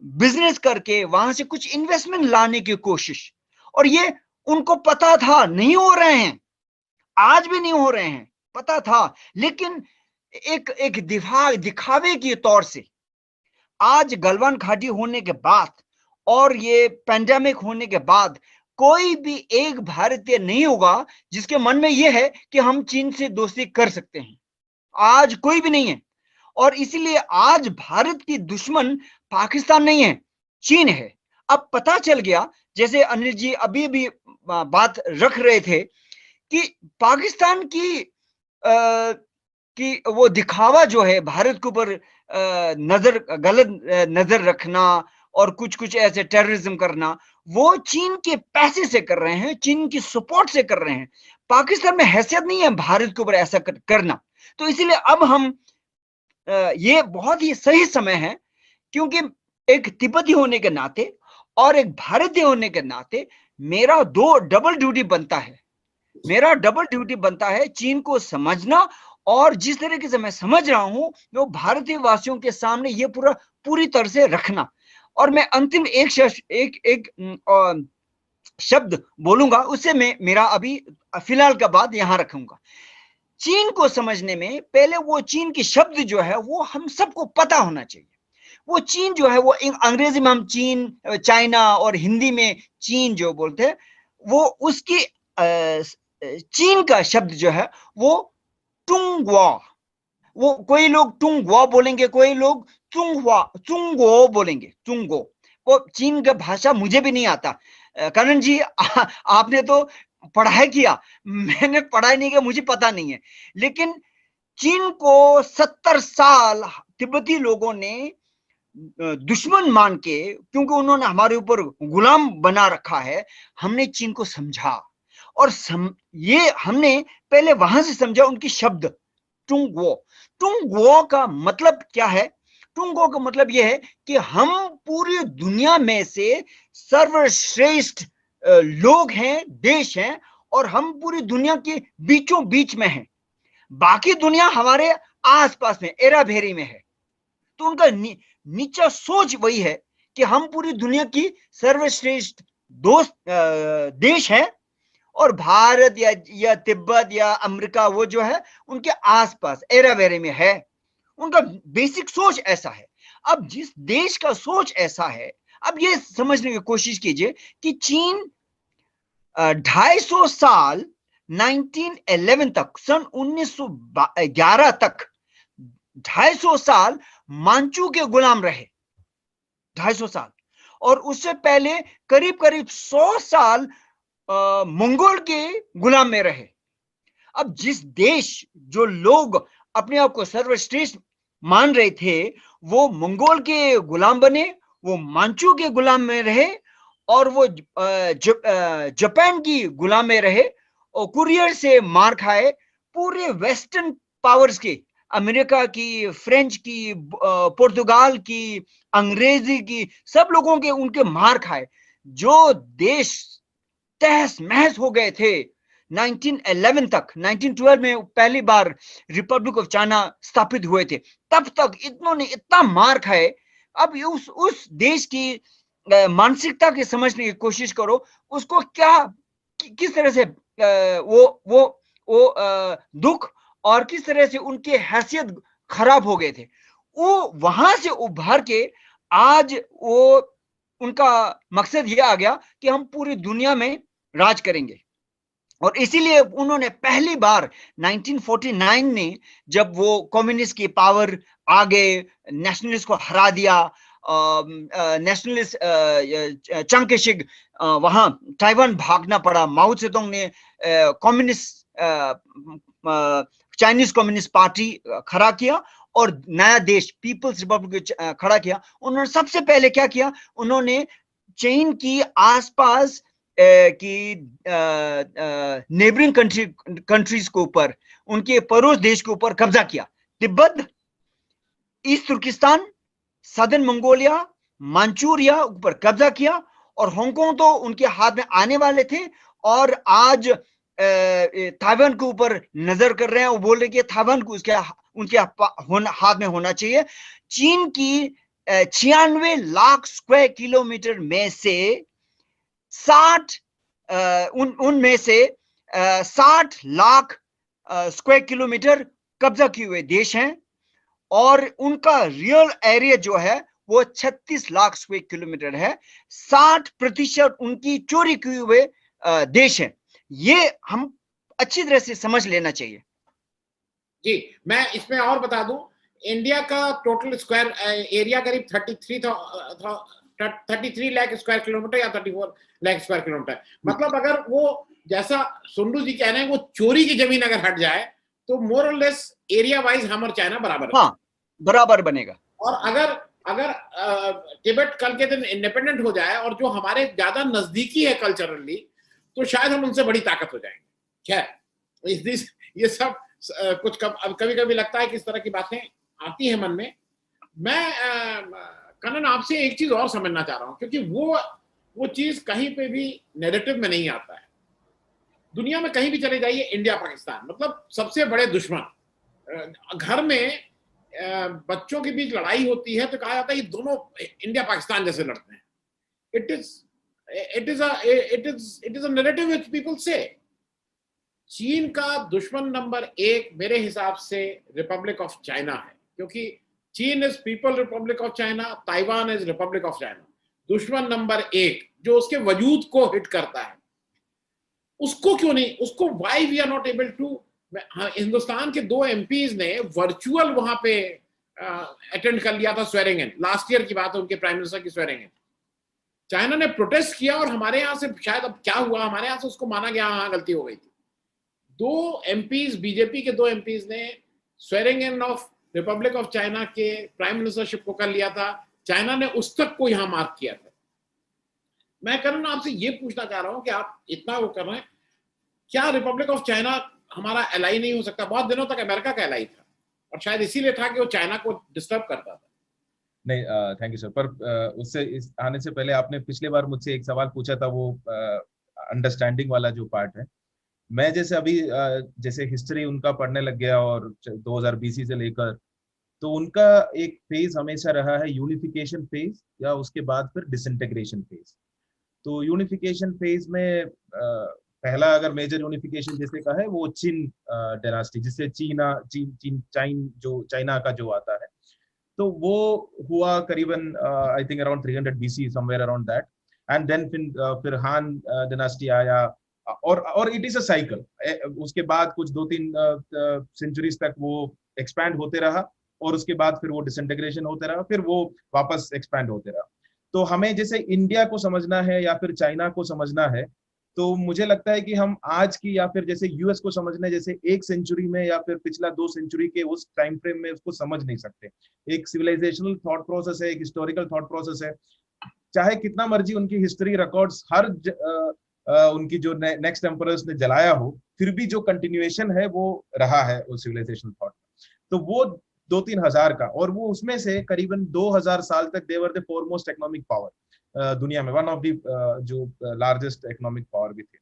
बिजनेस करके वहां से कुछ इन्वेस्टमेंट लाने की कोशिश। और ये उनको पता था नहीं हो रहे हैं, आज भी नहीं हो रहे हैं, पता था। लेकिन एक दिखावे के तौर से आज गलवान घाटी होने के बाद और ये पैंडेमिक होने के बाद कोई भी एक भारतीय नहीं होगा जिसके मन में यह है कि हम चीन से दोस्ती कर सकते हैं। आज कोई भी नहीं है। और इसीलिए आज भारत की दुश्मन पाकिस्तान नहीं है, चीन है। अब पता चल गया, जैसे अनिल जी अभी भी बात रख रहे थे कि पाकिस्तान की वो दिखावा जो है भारत के ऊपर गलत नजर रखना और कुछ ऐसे टेररिज्म करना, वो चीन के पैसे से कर रहे हैं, चीन की सपोर्ट से कर रहे हैं। पाकिस्तान में हैसियत नहीं है भारत के ऊपर ऐसा करना। तो इसीलिए अब हम ये बहुत ही सही समय है, क्योंकि एक तिब्बती होने के नाते और एक भारतीय होने के नाते मेरा डबल ड्यूटी बनता है। मेरा डबल ड्यूटी बनता है चीन को समझना, और जिस तरीके से मैं समझ रहा हूं वो भारतीय वासियों के सामने ये पूरी तरह से रखना। और मैं अंतिम एक शब्द बोलूंगा, उससे मैं मेरा अभी फिलहाल का बात यहां रखूंगा। चीन को समझने में पहले वो चीन की शब्द जो है वो हम सबको पता होना चाहिए। वो चीन जो है वो अंग्रेजी में हम चाइना और हिंदी में चीन जो बोलते हैं, वो उसकी चीन का शब्द जो है वो टुंगवा। वो कोई लोग टुंगवा बोलेंगे, कोई लोग चुंगो बोलेंगे, चुंगो। वो चीन का भाषा मुझे भी नहीं आता। करण जी आपने तो पढ़ाई किया, मैंने पढ़ाई नहीं किया, मुझे पता नहीं है। लेकिन चीन को 70 साल तिब्बती लोगों ने दुश्मन मान के, क्योंकि उन्होंने हमारे ऊपर गुलाम बना रखा है, हमने चीन को समझा। और ये हमने पहले वहां से समझा उनकी शब्द टुंगवो का मतलब क्या है। टुंगवो का मतलब यह है कि हम पूरी दुनिया में से सर्वश्रेष्ठ लोग हैं, देश हैं, और हम पूरी दुनिया के बीचों बीच में हैं। बाकी दुनिया हमारे आसपास में, एरा भेरी में है। तो उनका नीचा सोच वही है कि हम पूरी दुनिया की सर्वश्रेष्ठ दोस्त देश है, और भारत या तिब्बत या अमेरिका वो जो है उनके आसपास एरा वेरे में है। उनका बेसिक सोच ऐसा है। अब जिस देश का सोच ऐसा है, अब ये समझने की कोशिश कीजिए कि चीन 250 साल 1911 तक, सन 1911 तक 250 साल मांचू के गुलाम रहे, 250 साल। और उससे पहले करीब करीब 100 साल मंगोल के गुलाम में रहे। अब जिस देश, जो लोग अपने आप को सर्वश्रेष्ठ मान रहे थे, वो मंगोल के गुलाम बने, वो मांचू के गुलाम में रहे, और वो जापान की गुलाम में रहे, और कुरियर से मार खाए। पूरे वेस्टर्न पावर्स की, अमेरिका की, फ्रेंच की, पुर्तगाल की, अंग्रेजी की, सब लोगों के उनके मार खाए। जो देश तहस महस हो गए थे 1911 तक, 1912 में पहली बार रिपब्लिक ऑफ चाइना स्थापित हुए थे, तब तक इतनों ने इतना मार खाए। अब उस देश की मानसिकता की समझने की कोशिश करो, उसको क्या, किस तरह से वो दुख और किस तरह से उनके हैसियत खराब हो गए थे। वो वहां से उभर के आज वो उनका मकसद ये आ गया कि हम पूरी दुनिया में राज करेंगे। और इसीलिए उन्होंने पहली बार 1949 में, जब वो कम्युनिस्ट की पावर आ गए, नेशनलिस्ट को हरा दिया, नेशनलिस्ट चिंग काई-शेक वहां ताइवान भागना पड़ा, माओ त्से-तुंग ने कम्युनिस्ट चाइनीज कम्युनिस्ट पार्टी खड़ा किया और नया देश पीपल्स रिपब्लिक खड़ा किया। उन्होंने सबसे पहले क्या किया, उन्होंने चीन की आसपास की नेबरिंग कंट्रीज के ऊपर, उनके पड़ोस देश के ऊपर कब्जा किया। Tibet, East Turkistan, southern Mongolia, मांचूरिया ऊपर कब्जा किया, और हांगकांग तो उनके हाथ में आने वाले थे। और आज ताइवान के ऊपर नजर कर रहे हैं, वो बोल रहे कि ताइवान को उनके हाथ में होना चाहिए। चीन की 96 लाख स्क्वायर किलोमीटर में से 60 उनमें से 60 लाख स्क्वायर किलोमीटर कब्जा किए हुए देश हैं, और उनका रियल एरिया जो है वो 36 लाख स्क्वायर किलोमीटर है। 60% उनकी चोरी किए हुए देश हैं। ये हम अच्छी तरह से समझ लेना चाहिए। जी, मैं इसमें और बता दूं, इंडिया का टोटल स्क्वायर एरिया करीब 33 लाख स्क्वायर किलोमीटर या 34 लाख स्क्वायर किलोमीटर। मतलब अगर वो, जैसा सुंडू जी कह रहे हैं, वो चोरी की जमीन अगर हट जाए तो मोर और लेस एरिया वाइज हम और चाइना बराबर है। हाँ, बराबर बनेगा। और अगर तिब्बत कल के दिन इंडिपेंडेंट हो जाए और जो हमारे ज्यादा नजदीकी है कल्चरली, तो शायद हम उनसे बड़ी ताकत हो जाएंगे। खैर, ये सब कुछ कभी कभी लगता है कि इस तरह की बातें आती है मन में। मैं कनन आपसे एक चीज और समझना चाह रहा हूं, क्योंकि वो चीज कहीं पे भी नैरेटिव में नहीं आता है। दुनिया में कहीं भी चले जाइए, इंडिया पाकिस्तान मतलब सबसे बड़े दुश्मन। घर में बच्चों के बीच लड़ाई होती है तो कहा जाता है ये दोनों इंडिया पाकिस्तान जैसे लड़ते हैं। It is a narrative which people से। चीन का दुश्मन नंबर 1 मेरे हिसाब से रिपब्लिक ऑफ चाइना है, क्योंकि चीन is people Republic of China, Taiwan is Republic of China. दुश्मन नंबर 1 जो उसके वजूद को हिट करता है, उसको क्यों नहीं, उसको why we are not able to. Hindustan के 2 एमपीज ने वर्चुअल वहां पे अटेंड कर लिया था स्वेरिंग इन, लास्ट ईयर की बात है, उनके प्राइम मिनिस्टर की स्वेरिंग इन। चाइना ने प्रोटेस्ट किया और हमारे यहां से शायद, अब क्या हुआ, हमारे यहां से उसको माना गया हाँ गलती हो गई थी। 2 एमपीज, बीजेपी के 2 एमपीज ने swearing in of Republic of China के प्राइम मिनिस्टरशिप को कर लिया था। चाइना ने उस तक को यहां मार्क किया था। मैं करण आपसे ये पूछना चाह रहा हूं कि आप इतना वो कर रहे हैं, क्या रिपब्लिक ऑफ चाइना हमारा एलाई नहीं हो सकता? बहुत दिनों तक अमेरिका का एलाई था, और शायद इसीलिए था कि वो चाइना को डिस्टर्ब करता था। नहीं, थैंक यू सर। पर उससे आने से पहले आपने पिछले बार मुझसे एक सवाल पूछा था, वो अंडरस्टैंडिंग वाला जो पार्ट है। मैं जैसे अभी जैसे हिस्ट्री उनका पढ़ने लग गया, और 2000 BC से लेकर, तो उनका एक फेज हमेशा रहा है यूनिफिकेशन फेज, या उसके बाद फिर डिसइंटीग्रेशन फेज। तो यूनिफिकेशन फेज में पहला अगर मेजर यूनिफिकेशन जैसे का है वो चिन डायनास्टी, जिससे चाइना का जो आता है, तो वो हुआ करीबन I think around 300 BC, somewhere around that. And then फिर हान डायनास्टी आया, और इट इज अ साइकिल। उसके बाद कुछ 2-3 सेंचुरीज तक वो एक्सपैंड होते रहा, और उसके बाद फिर वो डिसइंटीग्रेशन होते रहा, फिर वो वापस एक्सपैंड होते रहा। तो हमें जैसे इंडिया को समझना है या फिर चाइना को समझना है, तो मुझे लगता है कि हम आज की या फिर जैसे यूएस को समझना है, जैसे 1 सेंचुरी में या फिर पिछला 2 सेंचुरी के उस टाइम फ्रेम में उसको समझ नहीं सकते। एक सिविलाइजेशनल थॉट प्रोसेस है, एक हिस्टोरिकल थॉट प्रोसेस है। चाहे कितना मर्जी उनकी हिस्ट्री रिकॉर्ड्स उनकी जो नेक्स्ट एम्परर्स ने जलाया हो, फिर भी जो कंटिन्यूएशन है वो रहा है उस सिविलाइजेशनल थॉट। तो वो 2-3 हजार का, और वो उसमें से करीबन 2000 साल तक they were the foremost economic power दुनिया में, वन ऑफ द जो लार्जेस्ट इकोनॉमिक पावर भी थे।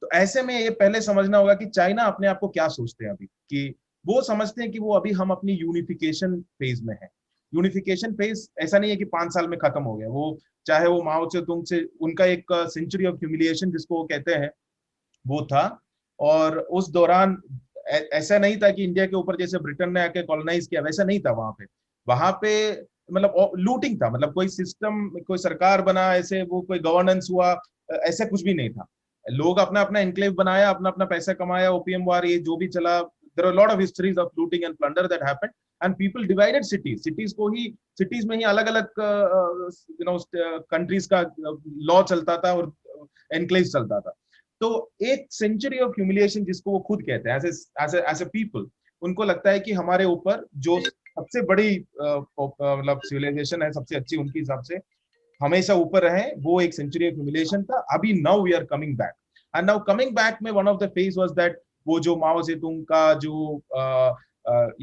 तो ऐसे में ये पहले समझना होगा कि चाइना अपने आप को क्या सोचते हैं अभी, कि वो समझते हैं कि वो अभी हम अपनी यूनिफिकेशन फेज में है। यूनिफिकेशन फेज ऐसा नहीं है कि 5 साल में खत्म हो गया। वो चाहे वो माओ त्से-तुंग से उनका एक सेंचुरी ऑफ ह्यूमिलिएशन जिसको वो कहते हैं, वो था। और उस दौरान ऐसा नहीं था कि इंडिया के ऊपर जैसे ब्रिटेन ने आके कॉलोनाइज किया, वैसा नहीं था। वहां पे मतलब लूटिंग था, मतलब कोई सिस्टम, कोई सरकार बना, ऐसे वो कोई गवर्नेंस हुआ, ऐसा कुछ भी नहीं था। लोग अपना अपना एनक्लेव बनाया, अपना अपना पैसा कमाया, ओपीएम वार, ये जो भी चला। There are lot of histories of looting and plunder that happened, and people divided cities में ही अलग अलग कंट्रीज का लॉ चलता था और एनक्लेव चलता था। तो एक सेंचुरी ऑफ ह्यूमिलिएशन जिसको वो खुद कहते हैं एज ए पीपल, उनको लगता है कि हमारे ऊपर जो सबसे बड़ी मतलब सिविलाइजेशन है, सबसे अच्छी उनके हिसाब से हमेशा ऊपर रहे, वो एक सेंचुरी ऑफ ह्यूमिलिएशन था। अभी now we are coming back, and now coming back में one of the phase was that वो जो माओ त्से-तुंग का जो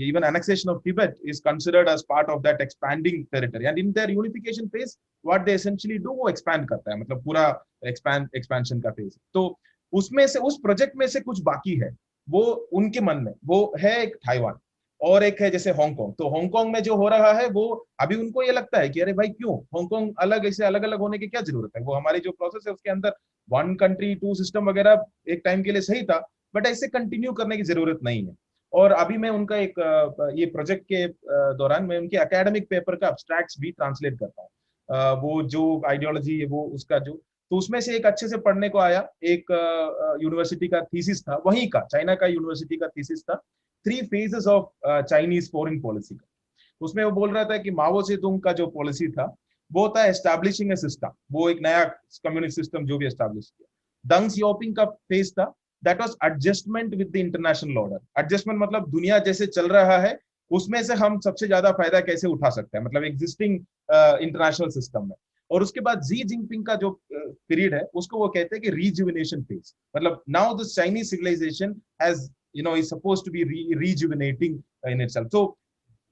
even annexation of Tibet is considered as part of that expanding territory, and in their unification phase what they essentially do, वो expand करता है, मतलब पूरा expansion का phase। तो उसमें से, उस प्रोजेक्ट में से कुछ बाकी है, वो उनके मन में वो है एक ताइवान, और एक है जैसे हांगकांग। तो हांगकांग में जो हो रहा है, वो अभी उनको ये लगता है कि अरे भाई क्यों हांगकांग अलग, ऐसे अलग अलग होने की क्या जरूरत है। वो हमारी जो प्रोसेस है उसके अंदर 1 country 2 system वगैरह एक टाइम के लिए सही था, बट ऐसे कंटिन्यू करने की जरूरत नहीं है। और अभी मैं उनका एक ये प्रोजेक्ट के दौरान मैं उनके एकेडमिक पेपर का एब्स्ट्रैक्ट्स भी ट्रांसलेट करता हूँ। वो जो आइडियोलॉजी है वो उसका जो, तो उसमें से एक अच्छे से पढ़ने को आया, एक यूनिवर्सिटी का थीसिस था, वहीं का चाइना का यूनिवर्सिटी का थीसिस था, 3 phases of Chinese foreign policy का। उसमें वो बोल रहा था कि माओ त्से-तुंग का जो पॉलिसी था वो था एस्टैब्लिशिंग ए सिस्टम, वो एक नया कम्युनिस्ट सिस्टम जो भी एस्टैब्लिश किया। दंग सियाओपिंग का फेज था, that was adjustment with the international order. Adjustment मतलब दुनिया जैसे चल रहा है उसमें से हम सबसे ज्यादा फायदा कैसे उठा सकते हैं, मतलब एग्जिस्टिंग इंटरनेशनल सिस्टम में। और उसके बाद जी जिनपिंग का जो पीरियड है उसको वो कहते हैं कि रीजुविनेशन फेज, मतलब now the Chinese civilization has is supposed to be rejuvenating in itself. तो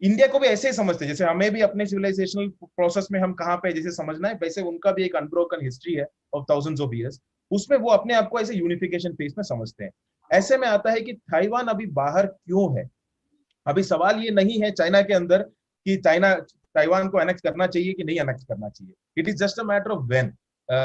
इंडिया को भी ऐसे ही समझते हैं, जैसे हमें भी अपने सिविलाइजेशनल प्रोसेस में हम कहाँ पे जैसे समझना है, वैसे उनका भी एक अनब्रोकन हिस्ट्री है ऑफ थाउजेंड्स ऑफ इयर्स, उसमें वो अपने आप को ऐसे यूनिफिकेशन फेज में समझते हैं। ऐसे में आता है कि ताइवान अभी बाहर क्यों है। अभी सवाल ये नहीं है चाइना के अंदर कि चाइना ताइवान को एनेक्स करना चाहिए कि नहीं एनेक्स करना चाहिए। It is just a matter of when,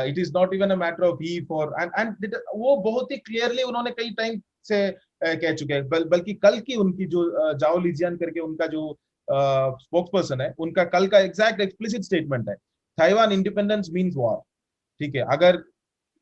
it is not even a matter of if और एंड वो बहुत ही क्लियरली उन्होंने कई टाइम से कह चुके हैं। बल्कि कल की उनकी जो जाओ लिजियान करके उनका जो स्पोक्स पर्सन है, उनका कल का एग्जैक्ट एक्सप्लिसिट स्टेटमेंट है, ताइवान इंडिपेंडेंस मीन्स वॉर। ठीक है, अगर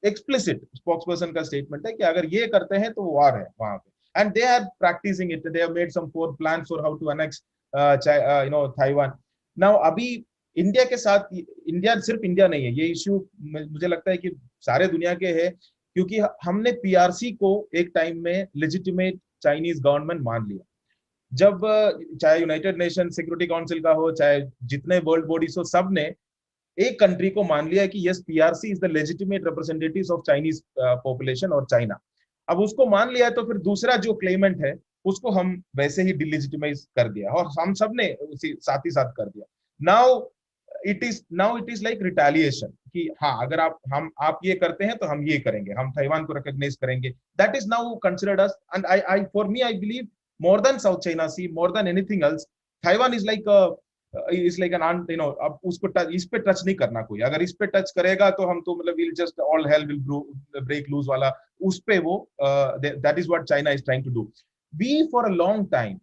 एक्सप्लिसिट स्पोक्स पर्सन का स्टेटमेंट है कि अगर ये करते हैं तो वॉर है वहां पे, and they are practicing it, they have made some 4 plans for how to annex Taiwan. Now अभी इंडिया के साथ, इंडिया सिर्फ इंडिया नहीं है, ये इश्यू मुझे लगता है कि सारे दुनिया के है, क्योंकि हमने पीआरसी को एक टाइम में लेजिटिमेट चाइनीज गवर्नमेंट मान लिया। जब चाहे यूनाइटेड नेशन सिक्योरिटी काउंसिल का हो, चाहे जितने वर्ल्ड बॉडीज हो, सब ने एक कंट्री को मान लिया कि yes PRC is the legitimate representatives of Chinese population और चाइना। अब उसको मान लिया तो फिर दूसरा जो क्लेमेंट है उसको हम वैसे ही डिलेजिटिमाइज कर दिया, और हम सब ने साथ ही साथ कर दिया। Now it is like retaliation कि हाँ, अगर आप ये करते हैं तो हम ये करेंगे, हम ताइवान को रिकॉग्नाइज करेंगे. That is now considered us, and I for me I believe more than South China Sea, more than anything else, Taiwan is like an ant, अब उसको इस पे टच नहीं करना कोई. अगर इस पे टच करेगा तो हम तो मतलब we'll just all hell will break loose वाला उस पे वो that is what China is trying to do. We for a long time,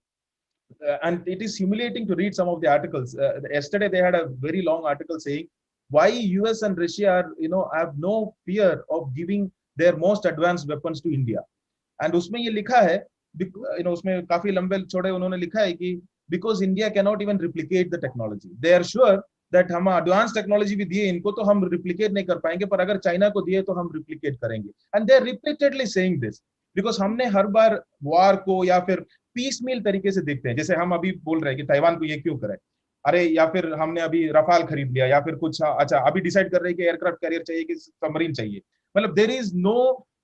and it is humiliating to read some of the articles. Yesterday they had a very long article saying why US and Russia are have no fear of giving their most advanced weapons to India. And उसमें ये लिखा है, उसमें काफी लंबे छोड़े उन्होंने लिखा है कि because India cannot even replicate the technology. They are sure that हम advanced technology भी दिए इनको तो हम replicate नहीं कर पाएंगे, पर अगर चाइना को दिए तो हम replicate करेंगे. And they are repeatedly saying this because हमने हर बार war को या फिर piecemeal तरीके से देखते हैं. जैसे हम अभी बोल रहे हैं कि ताइवान को ये क्यों करें, अरे या फिर हमने अभी रफाल खरीद लिया या फिर कुछ, अच्छा अभी डिसाइड कर रहे हैं कि एयरक्राफ्ट कैरियर चाहिए कि सबमरीन चाहिए. मतलब there is no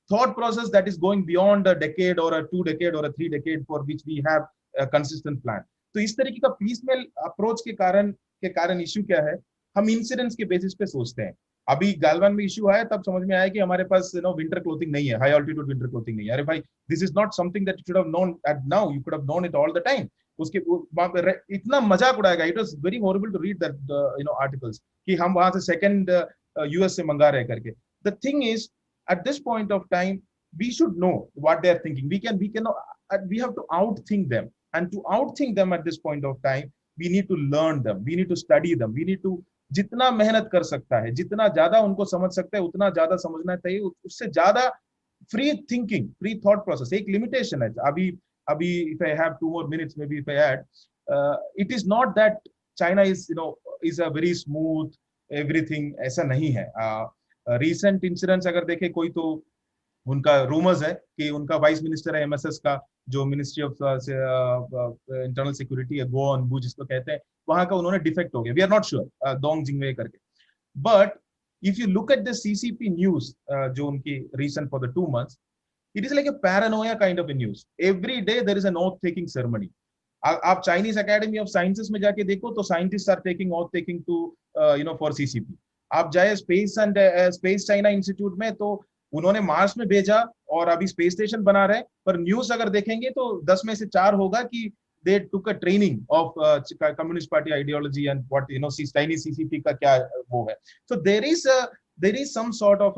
thought process that is going beyond a decade or a 2 decade or a 3 decade for which we have a consistent plan. तो इस तरीके का piecemeal approach के कारण इश्यू क्या है, हम इंसिडेंट्स के बेसिस पे सोचते हैं. अभी गालवान में इश्यू आया तब समझ में आया कि हमारे पास विंटर क्लोथिंग नहीं है, हाई ऑल्टीट्यूड विंटर क्लोथिंग नहीं है. अरे भाई, this is not something that you should have known at now, you could have known it all the time. उसके इतना मजाक उड़ाएगा. It was very horrible to read that articles कि हम वहां से सेकंड यूएस से मंगा रहे करके. The thing is at this point of time we should know what they are thinking. We have to outthink them, and to outthink them at this point of time we need to learn them, we need to study them, we need to जितना मेहनत कर सकता है, जितना ज्यादा उनको समझ सकता है उतना ज्यादा समझना चाहिए. उससे ज्यादा free thinking, free thought process एक लिमिटेशन है. अभी if I have 2 more minutes, maybe if I add, it is not that China is a very smooth everything, ऐसा नहीं है. रिसेंट इंसिडेंट्स अगर देखे कोई तो उनका रूमर्स है कि उनका वाइस मिनिस्टर है एमएसएस का, जो मिनिस्ट्री ऑफ इंटरनल सिक्योरिटी है, गो ऑन बू जिसको कहते हैं, वहां का उन्होंने डिफेक्ट हो गया. We are not sure, Dong Jingwei करके. But if you look at the CCP news जो उनकी recent for the 2 months, it is like a paranoia kind of a news. Every day there is an oath taking ceremony. आप चाइनीज एकेडमी ऑफ साइंसेस में जाके देखो तो scientist are taking oath taking to for CCP. आप जाए स्पेस चाइना इंस्टीट्यूट में तो उन्होंने मार्स में भेजा और अभी स्पेस स्टेशन बना रहे, पर न्यूज अगर देखेंगे तो 10 में से 4 होगा कि they took a training of communist party ideology and what Chinese CCP का क्या वो है. So there is some sort of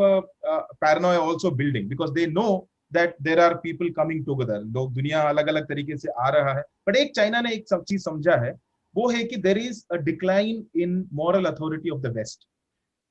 paranoia also building because they know that there are people coming together. लोग दुनिया अलग अलग तरीके से आ रहा है. बट एक चाइना ने एक सब चीज समझा है, वो है कि there is a decline in moral authority of the west.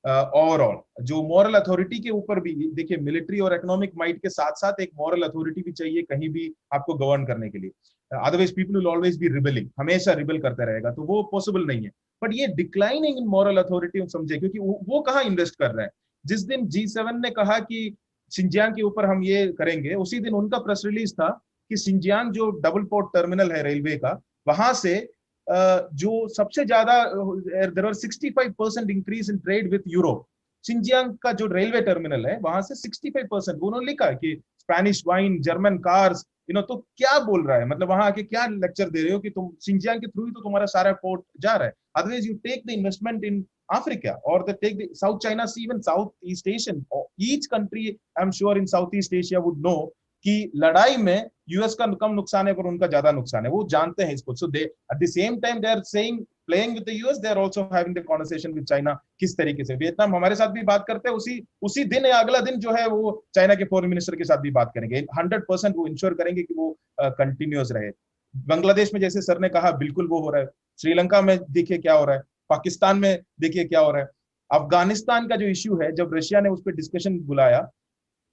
Overall जो मॉरल अथॉरिटी के ऊपर भी देखिए, मिलिट्री और इकोनॉमिक माइट के साथ साथ एक मॉरल अथॉरिटी भी चाहिए कहीं भी आपको गवर्न करने के लिए. Otherwise people will always be rebelling, हमेशा रिबेल करते रहेगा, तो वो पॉसिबल नहीं है. बट ये डिक्लाइनिंग इन मॉरल अथॉरिटी समझे, क्योंकि वो कहाँ इन्वेस्ट कर रहे हैं. जिस दिन G7 ने कहा कि शिनजियांग के ऊपर हम ये करेंगे, उसी दिन उनका प्रेस रिलीज था कि शिनजियांग जो डबल पोर्ट टर्मिनल है रेलवे का, वहां से जो सबसे ज्यादा there were 65% increase in trade with Europe. Xinjiang का जो रेलवे टर्मिनल है वहां से 65%. उन्होंने लिखा कि स्पेनिश वाइन, जर्मन कार्स, तो क्या बोल रहा है, मतलब वहां आके क्या लेक्चर दे रहे हो कि तुम शिनजियांग के थ्रू ही तो तुम्हारा सारा पोर्ट जा रहा है. Otherwise you take the investment in Africa or they take the South China Sea, even Southeast Asian. Each country, I'm sure in Southeast Asia would know कि लड़ाई में यूएस का कम नुकसान है पर उनका ज्यादा नुकसान है. वो जानते हैं इसको. So they at the same time they are saying playing with the US, they are also having the conversation with China. किस तरीके से वियतनाम हमारे साथ भी बात करते हैं, उसी दिन या अगला दिन जो है वो चाइना के फॉरेन मिनिस्टर के साथ भी बात करेंगे. 100% वो इंश्योर करेंगे कि वो कंटिन्यूअस रहे. बांग्लादेश में जैसे सर ने कहा बिल्कुल वो हो रहा है. श्रीलंका में देखिए क्या हो रहा है, पाकिस्तान में देखिए क्या हो रहा है. अफगानिस्तान का जो इश्यू है, जब रशिया ने उस पर डिस्कशन बुलाया,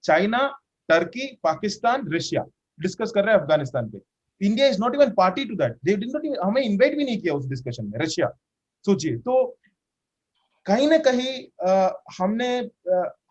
China, Turkey, Pakistan, Russia discuss कर रहे हैं अफगानिस्तान पे. India is not even party to that. They did not even, हमें इन्वाइट भी नहीं किया उस डिस्कशन में रशिया. सोचिए, तो कहीं ना कहीं हमने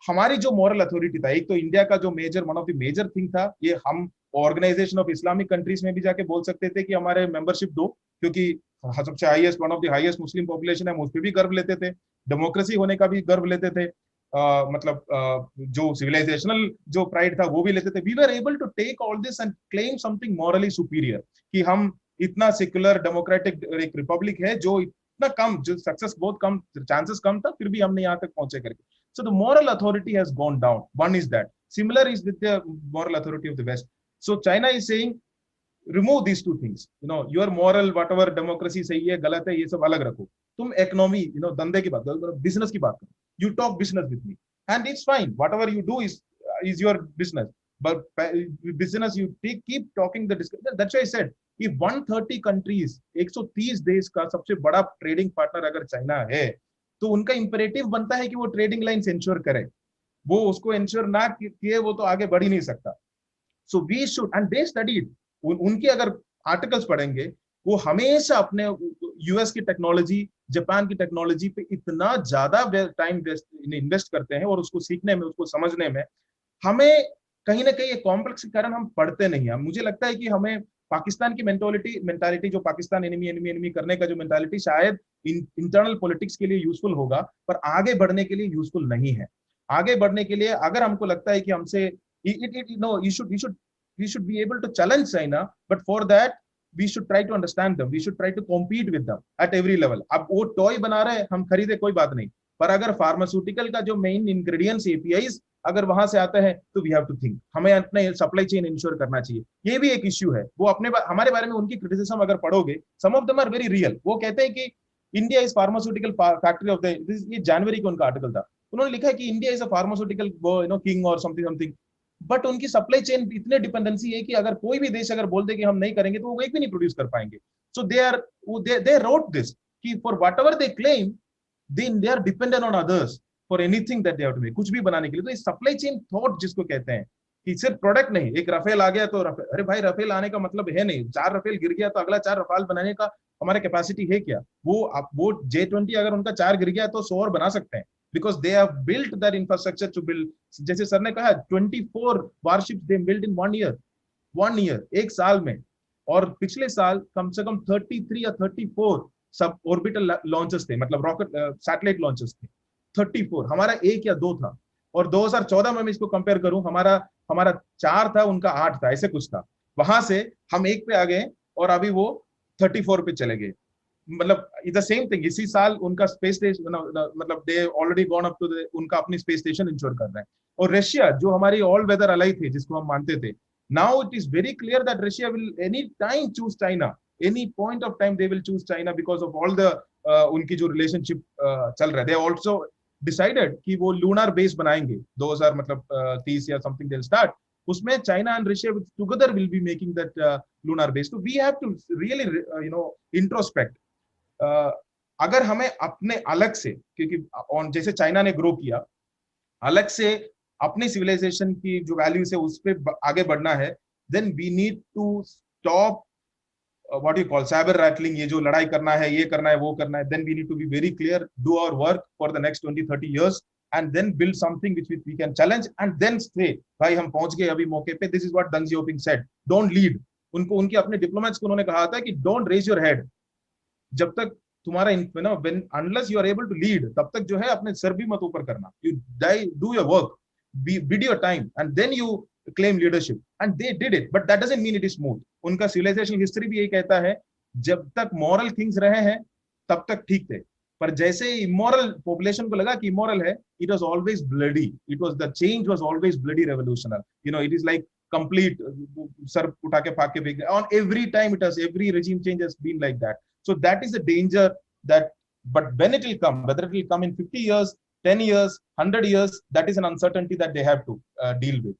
हमारी जो मॉरल अथॉरिटी था, एक तो इंडिया का जो one of the major thing था, ये हम ऑर्गेनाइजेशन ऑफ इस्लामिक कंट्रीज में भी जाके बोल सकते थे कि हमारे मेंबरशिप दो, क्योंकि सबसे highest, one of the highest Muslim population है, हम उस पर भी गर्व लेते थे. डेमोक्रेसी होने का भी गर्व लेते थे. मतलब जो सिविलाइजेशनल जो प्राइड था वो भी लेते थे. We were able to take all this and claim something morally superior, कि हम इतना सेक्युलर डेमोक्रेटिक एक रिपब्लिक है जो उतना कम, जो सक्सेस बहुत कम, चांसेस कम था, फिर भी हमने यहाँ तक पहुंचे करके. So the moral authority has gone down. One is that. Similar is with the moral authority of the West. So China is saying, remove these two things. Your moral, whatever democracy सही है, गलत है, ये सब अलग रखो. तुम economy, धंधे की बात करो, business की बात करो. You talk business with me, and it's fine. Whatever you do is your business. But business, you keep talking the discussion. That's why I said, if 130 countries, 130 देश का सबसे बड़ा ट्रेडिंग पार्टनर अगर चाइना है, तो उनका इंपेरेटिव बनता है कि वो ट्रेडिंग लाइंस इंश्योर करे. वो उसको इंश्योर ना किए वो तो आगे बढ़ ही नहीं सकता. So we should, and they studied, उनके अगर आर्टिकल्स पढ़ेंगे, वो हमेशा अपने यूएस की टेक्नोलॉजी, जापान की टेक्नोलॉजी पे इतना ज्यादा टाइम इन्वेस्ट करते हैं, और उसको सीखने में, उसको समझने में. हमें कहीं ना कहीं कॉम्प्लेक्स के कारण हम पढ़ते नहीं हैं. मुझे लगता है कि हमें पाकिस्तान की मेंटालिटी जो पाकिस्तान एनिमी करने का जो मेंटालिटी शायद इंटरनल पॉलिटिक्स के लिए यूजफुल होगा, पर आगे बढ़ने के लिए यूजफुल नहीं है. आगे बढ़ने के लिए अगर हमको लगता है कि हमसे we should be able to challenge China, but for that we should try to understand them, we should try to compete with them at every level. अब वो टॉय बना रहे हैं, हम खरीदे, कोई बात नहीं, पर अगर फार्मास्यूटिकल का जो मेन इंग्रेडिएंट्स एपीआईज अगर वहां से आता है, तो वी हैव टू थिंक, हमें अपने सप्लाई चेन इंश्योर करना चाहिए. ये भी एक इश्यू है. वो हमारे बारे में उनकी क्रिटिसिज्म अगर पढ़ोगे, some of them are very real. वो कहते हैं कि India is pharmaceutical factory of the, ये जनवरी को उनका आर्टिकल था, उन्होंने लिखा है कि India is a pharmaceutical king और समथिंग. बट उनकी सप्लाई चेन इतने डिपेंडेंसी है कि अगर कोई भी देश अगर बोल दे कि हम नहीं करेंगे, तो वो एक भी नहीं प्रोड्यूस कर पाएंगे. सो दे रोट दिस कि for whatever they claim, they are dependent on others for anything that they have to make, कुछ भी बनाने के लिए. तो इस सप्लाई चेन थॉट जिसको कहते हैं, कि सिर्फ प्रोडक्ट नहीं, एक राफेल आ गया तो अरे भाई राफेल आने का मतलब है नहीं, 4 राफेल गिर गया तो अगला 4 रफाल बनाने का हमारे कैपेसिटी है क्या? वो J-20 अगर उनका 4 गिर गया तो 100 और बना सकते हैं, because they have built that infrastructure to build. जैसे सर ने कहा, 24 warships they built in 1 year, एक साल में. और पिछले साल कम से कम 33 या 34 सब ऑर्बिटल लॉन्चेस थे, मतलब रॉकेट सैटेलाइट लॉन्चेस थे. 34, हमारा 1 या 2 था. और 2014 में मैं इसको कंपेयर करूं, हमारा 4 था, उनका 8 था, ऐसे कुछ था. वहां से हम 1 पे आ गए, और अभी वो 34 पे चले गए. मतलब इट्स द सेम थिंग. इसी साल उनका स्पेस स्टेशन, मतलब they already gone up to, उनका अपनी स्पेस स्टेशन इंश्योर कर रहे हैं. और रशिया जो हमारी ऑल वेदर अलाई थे, जिसको हम मानते थे, now it is very clear that Russia will any time choose China, any point of time they will choose China, because of all the उनकी जो रिलेशनशिप चल रहा है. दे ऑल्सो डिसाइडेड कि वो लूनर बेस बनाएंगे 2000 मतलब 30 या समथिंग दे स्टार्ट. उसमें China and Russia together will be making that lunar base. तो we have to really introspect. अगर हमें अपने अलग से, क्योंकि जैसे चाइना ने ग्रो किया, अलग से अपनी सिविलाइजेशन की जो वैल्यूज है उस पर आगे बढ़ना है, then we need to stop what you call cyber rattling. ये जो लड़ाई करना है, ये करना है, वो करना है, then we need to be very clear, do our work for the next 20-30 years, and then build something which we can challenge, and then say भाई हम पहुंच गए अभी मौके पे. This is what Deng Xiaoping said, don't lead. उनके अपने डिप्लोमेट्स को उन्होंने कहा था कि don't raise your head. जब तक तुम्हारा unless you are able to lead, तब तक जो है अपने सर भी मत ऊपर करना. You do your work, bid your time, and then you claim leadership. And they did it, but that doesn't mean it is smooth. उनका civilization history भी यही कहता है, जब तक moral kings रहे हैं तब तक ठीक थे, पर जैसे immoral population को लगा कि immoral है, it was always bloody. The change was always bloody revolutionary. It is like complete sir उठा के फाक के फेंक. On every time every regime change has been like that. So that is the danger that, but when it will come, whether it will come in 50 years, 10 years, 100 years, that is an uncertainty that they have to deal with.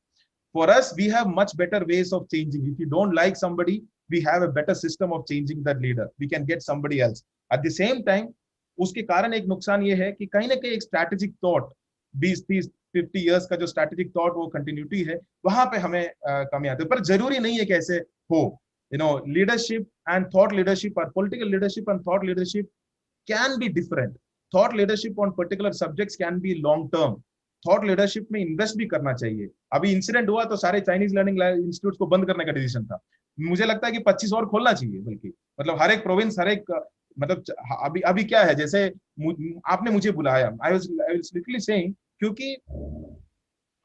For us, we have much better ways of changing. If you don't like somebody, we have a better system of changing that leader. We can get somebody else. At the same time, उसके कारण एक नुकसान ये है कि कहीं ना कहीं एक स्ट्रैटेजिक थॉट 20-30-50 years का जो स्ट्रैटेजिक थॉट वो कंटिन्यूटी है, वहां पे हमें कमी आती है. पर जरूरी नहीं है कि ऐसे हो. Leadership and thought leadership, or political leadership and thought leadership can be different. Thought leadership on particular subjects can be long term. Thought leadership में इन्वेस्ट भी करना चाहिए. अभी इंसिडेंट हुआ तो सारे चाइनीज लर्निंग इंस्टीट्यूट को बंद करने का डिसीजन था. मुझे लगता है कि 25 और खोलना चाहिए, बल्कि मतलब हर एक प्रोविंस, हर एक मतलब अभी क्या है, जैसे आपने मुझे बुलाया, आई वाज लिटरली सेइंग, क्योंकि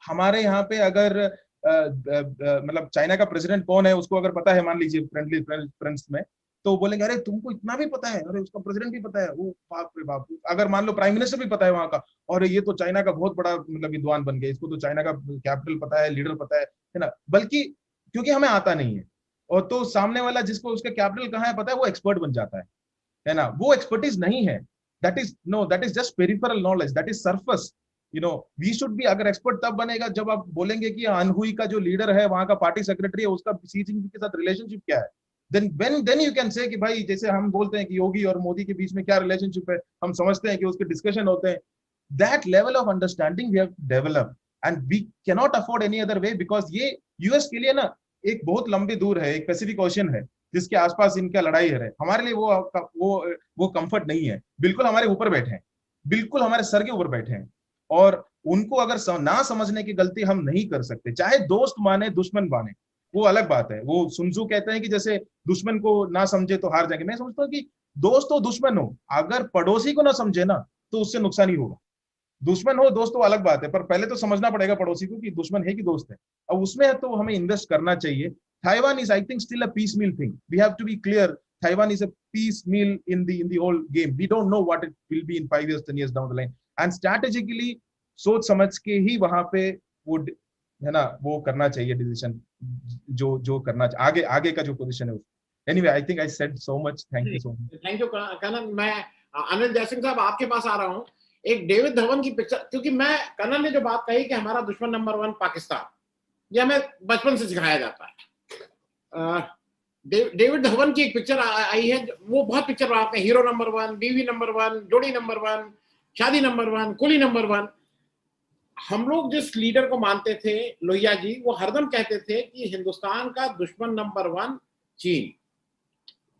हमारे यहाँ पे अगर मतलब चाइना का प्रेसिडेंट कौन है उसको अगर पता है, मान लीजिए फ्रेंड्स में, तो बोलेंगे अरे तुमको इतना भी पता है, अरे उसका प्रेसिडेंट भी पता है, वो बाप रे बाप। अगर मान लो प्राइम मिनिस्टर भी पता है वहां का, और ये तो चाइना का बहुत बड़ा मतलब विद्वान बन गया, इसको तो चाइना का कैपिटल पता है, लीडर पता है ना। बल्कि क्योंकि हमें आता नहीं है, और तो सामने वाला जिसको उसका कैपिटल कहाँ है पता है, वो एक्सपर्ट बन जाता है ना। वो एक्सपर्टीज नहीं है, that is just peripheral knowledge, that is surface. We should be, अगर एक्सपर्ट तब बनेगा जब आप बोलेंगे कि अनहुई का जो लीडर है वहां का पार्टी सेक्रेटरी है, उसका सी जिनपिंग के साथ रिलेशनशिप क्या है। देन यू कैन से कि भाई, जैसे हम बोलते हैं कि योगी और मोदी के बीच में क्या रिलेशनशिप है, हम समझते हैं कि उसके डिस्कशन होते हैं। That level of understanding we have develop, and we cannot afford any other way, because ये यूएस के लिए ना एक बहुत लंबी दूर है, एक पैसिफिक ओशन है जिसके आसपास इनका लड़ाई है। हमारे लिए वो कंफर्ट नहीं है, बिल्कुल हमारे ऊपर बैठे हैं, बिल्कुल हमारे सर के ऊपर बैठे हैं। और उनको अगर ना समझने की गलती हम नहीं कर सकते, चाहे दोस्त माने दुश्मन माने, वो अलग बात है। वो सुनजू कहते हैं कि जैसे दुश्मन को ना समझे तो हार जाएंगे। मैं समझता हूँ कि दोस्त हो दुश्मन हो, अगर पड़ोसी को ना समझे ना तो उससे नुकसान ही होगा। दुश्मन हो दोस्त हो अलग बात है, पर पहले तो समझना पड़ेगा पड़ोसी को कि दुश्मन है कि दोस्त है। अब उसमें है तो हमें इन्वेस्ट करना चाहिए। Taiwan is, I think, still a piecemeal thing. We have to be clear. Taiwan is a piecemeal in the whole game. We don't know what it will be in 5 years, 10 years down the line. And strategically, सोच समझ के ही वहां पे वो है ना, वो करना चाहिए डिसीजन, जो करना चाहिए, आगे का जो पोजीशन है। Anyway, I think I said so much. Thank you so much. Thank you Kannan. मैं अनिल जयसिंह साहब आपके पास आ रहा हूँ। एक डेविड धवन की पिक्चर, क्योंकि मैं कनन ने जो बात कही कि हमारा दुश्मन नंबर 1 पाकिस्तान, ये हमें बचपन से सिखाया जाता है। डेविड धवन की एक पिक्चर आई है, वो बहुत पिक्चर बनाते हैं, हीरो नंबर 1, बीवी नंबर 1, जोड़ी नंबर 1, शादी नंबर 1, कुली नंबर 1। हम लोग जिस लीडर को मानते थे, लोहिया जी, वो हरदम कहते थे कि हिंदुस्तान का दुश्मन नंबर 1 चीन।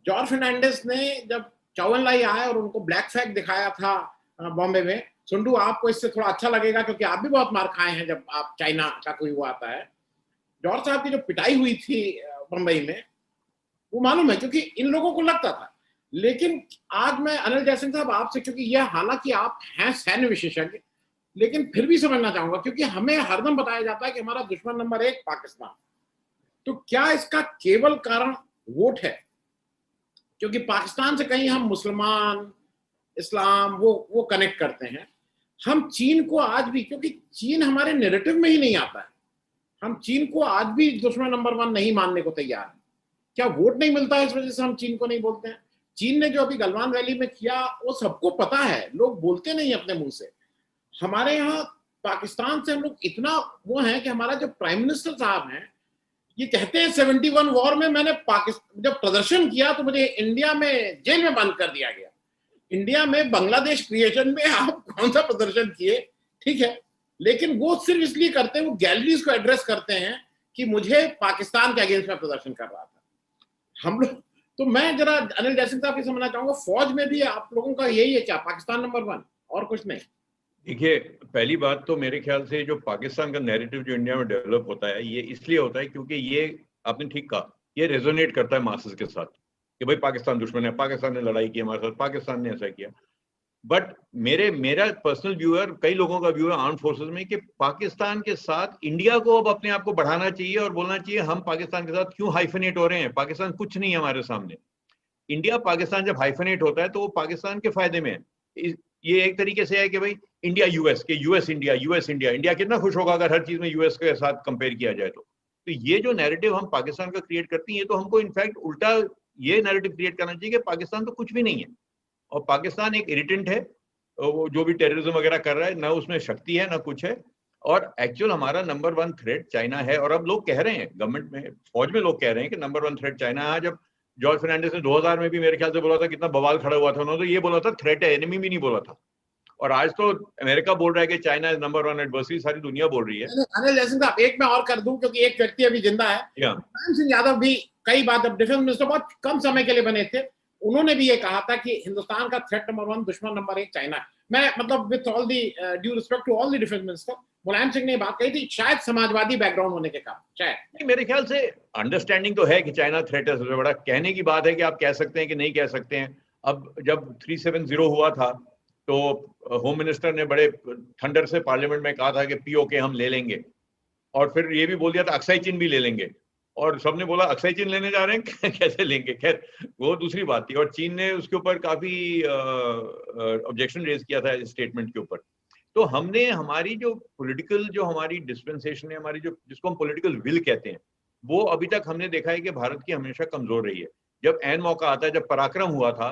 जॉर्ज फर्नांडिस ने जब चौवनलाई आए और उनको ब्लैक फ्लैग दिखाया था बॉम्बे में, सुंडू आपको इससे थोड़ा अच्छा लगेगा क्योंकि आप भी बहुत मार खाए हैं जब आप चाइना का कोई वो आता है। जॉर्ज साहब की जो पिटाई हुई थी बंबई में, वो मालूम है, क्योंकि इन लोगों को लगता था। लेकिन आज मैं अनिल जयसिंह साहब आपसे, क्योंकि यह हालांकि आप हैं सैन्य विशेषज्ञ, लेकिन फिर भी समझना चाहूंगा, क्योंकि हमें हरदम बताया जाता है कि हमारा दुश्मन नंबर 1 पाकिस्तान। तो क्या इसका केवल कारण वोट है? क्योंकि पाकिस्तान से कहीं हम मुसलमान, इस्लाम वो कनेक्ट करते हैं। हम चीन को आज भी, क्योंकि चीन हमारे नैरेटिव में ही नहीं आता है, हम चीन को आज भी दुश्मन नंबर 1 नहीं मानने को तैयार हैं। क्या वोट नहीं मिलता है इस वजह से हम चीन को नहीं बोलते हैं? चीन ने जो अभी गलवान वैली में किया वो सबको पता है, लोग बोलते नहीं अपने मुंह से। हमारे यहाँ पाकिस्तान से हम लोग इतना वो है कि हमारा जो प्राइम मिनिस्टर साहब हैं, ये कहते हैं 71 वॉर में मैंने पाकिस्तान जब प्रदर्शन किया तो मुझे इंडिया में जेल में बंद कर दिया गया। इंडिया में बांग्लादेश क्रिएशन में आप कौन सा प्रदर्शन किए? ठीक है, लेकिन वो सिर्फ इसलिए करते हैं, वो गैलरीज को एड्रेस करते हैं कि मुझे पाकिस्तान के अगेंस्ट में प्रदर्शन कर रहा था। हम लोग तो मैं जरा अनिल जयसिंह साहब से समझना चाहूंगा, फौज में भी आप लोगों का यही है क्या, पाकिस्तान नंबर 1 और कुछ नहीं? देखिए, पहली बात तो मेरे ख्याल से जो पाकिस्तान का नैरेटिव जो इंडिया में डेवलप होता है, ये इसलिए होता है क्योंकि ये, आपने ठीक कहा, ये रेजोनेट करता है मासेस के साथ कि भाई पाकिस्तान दुश्मन है, पाकिस्तान ने लड़ाई की हमारे साथ, पाकिस्तान ने ऐसा किया। बट मेरा पर्सनल व्यू है, कई लोगों का व्यू है आर्म्ड फोर्सेस में, कि पाकिस्तान के साथ इंडिया को अब अपने आप को बढ़ाना चाहिए और बोलना चाहिए हम पाकिस्तान के साथ क्यों हाइफेनेट हो रहे हैं, पाकिस्तान कुछ नहीं है हमारे सामने। इंडिया पाकिस्तान जब हाइफेनेट होता है तो वो पाकिस्तान के फायदे में है। ये एक तरीके से है कि भाई इंडिया यूएस के, यूएस इंडिया, इंडिया कितना खुश होगा अगर हर चीज में यूएस के साथ कंपेयर किया जाए तो ये जो नैरेटिव हम पाकिस्तान का क्रिएट करती हैं, ये तो हमको इनफैक्ट उल्टा ये नैरेटिव क्रिएट करना चाहिए कि पाकिस्तान तो कुछ भी नहीं है और पाकिस्तान एक इरिटेंट है, वो जो भी टेररिज्म वगैरह कर रहा है, ना उसमें शक्ति है ना कुछ है, और एक्चुअल हमारा नंबर 1 थ्रेट चाइना है। और अब लोग कह रहे हैं, गवर्नमेंट में, फौज में लोग कह रहे हैं कि नंबर 1 थ्रेट चाइना है। जब जॉर्ज फर्नांडिस ने 2000 में भी मेरे ख्याल से बोला था, कितना बवाल खड़ा हुआ था, उन्होंने तो ये बोला था थ्रेट है, एनिमी भी नहीं बोला था। और आज तो अमेरिका बोल रहा है कि चाइना इज नंबर 1 एडवर्सरी, सारी दुनिया बोल रही है। अनिल जयसिंह साहब, एक मैं और कर दूं क्योंकि एक व्यक्ति अभी जिंदा है, मुलायम सिंह यादव भी कई बार जब डिफेंस मिनिस्टर बहुत कम समय के लिए बने थे, उन्होंने भी ये कहा था कि हिंदुस्तान का थ्रेट नंबर 1, दुश्मन नंबर 1 चाइना है। मैं मतलब with all the due respect to all the defence minister, Mulayam Singh ने बात कही थी, शायद समाजवादी बैकग्राउंड होने के कारण, शायद नहीं, मेरे ख्याल से अंडरस्टैंडिंग तो है कि चाइना थ्रेट है सबसे बड़ा। कहने की बात है कि आप कह सकते हैं कि नहीं कह सकते हैं। अब जब 370 हुआ था तो होम मिनिस्टर ने बड़े थंडर से पार्लियामेंट में कहा था कि पीओके हम ले लेंगे, और फिर ये भी बोल दिया था अक्साई चीन भी ले लेंगे। और सबने बोला अक्सर चीन लेने जा रहे हैं कैसे लेंगे, खैर वो दूसरी बात थी। और चीन ने उसके ऊपर काफी ऑब्जेक्शन रेज किया था इस स्टेटमेंट के ऊपर। तो हमने हमारी जो पॉलिटिकल, जो हमारी डिस्पेंसेशन है, हमारी जो जिसको हम पॉलिटिकल विल कहते हैं, वो अभी तक हमने देखा है कि भारत की हमेशा कमजोर रही है। जब एन मौका आता है, जब पराक्रम हुआ था,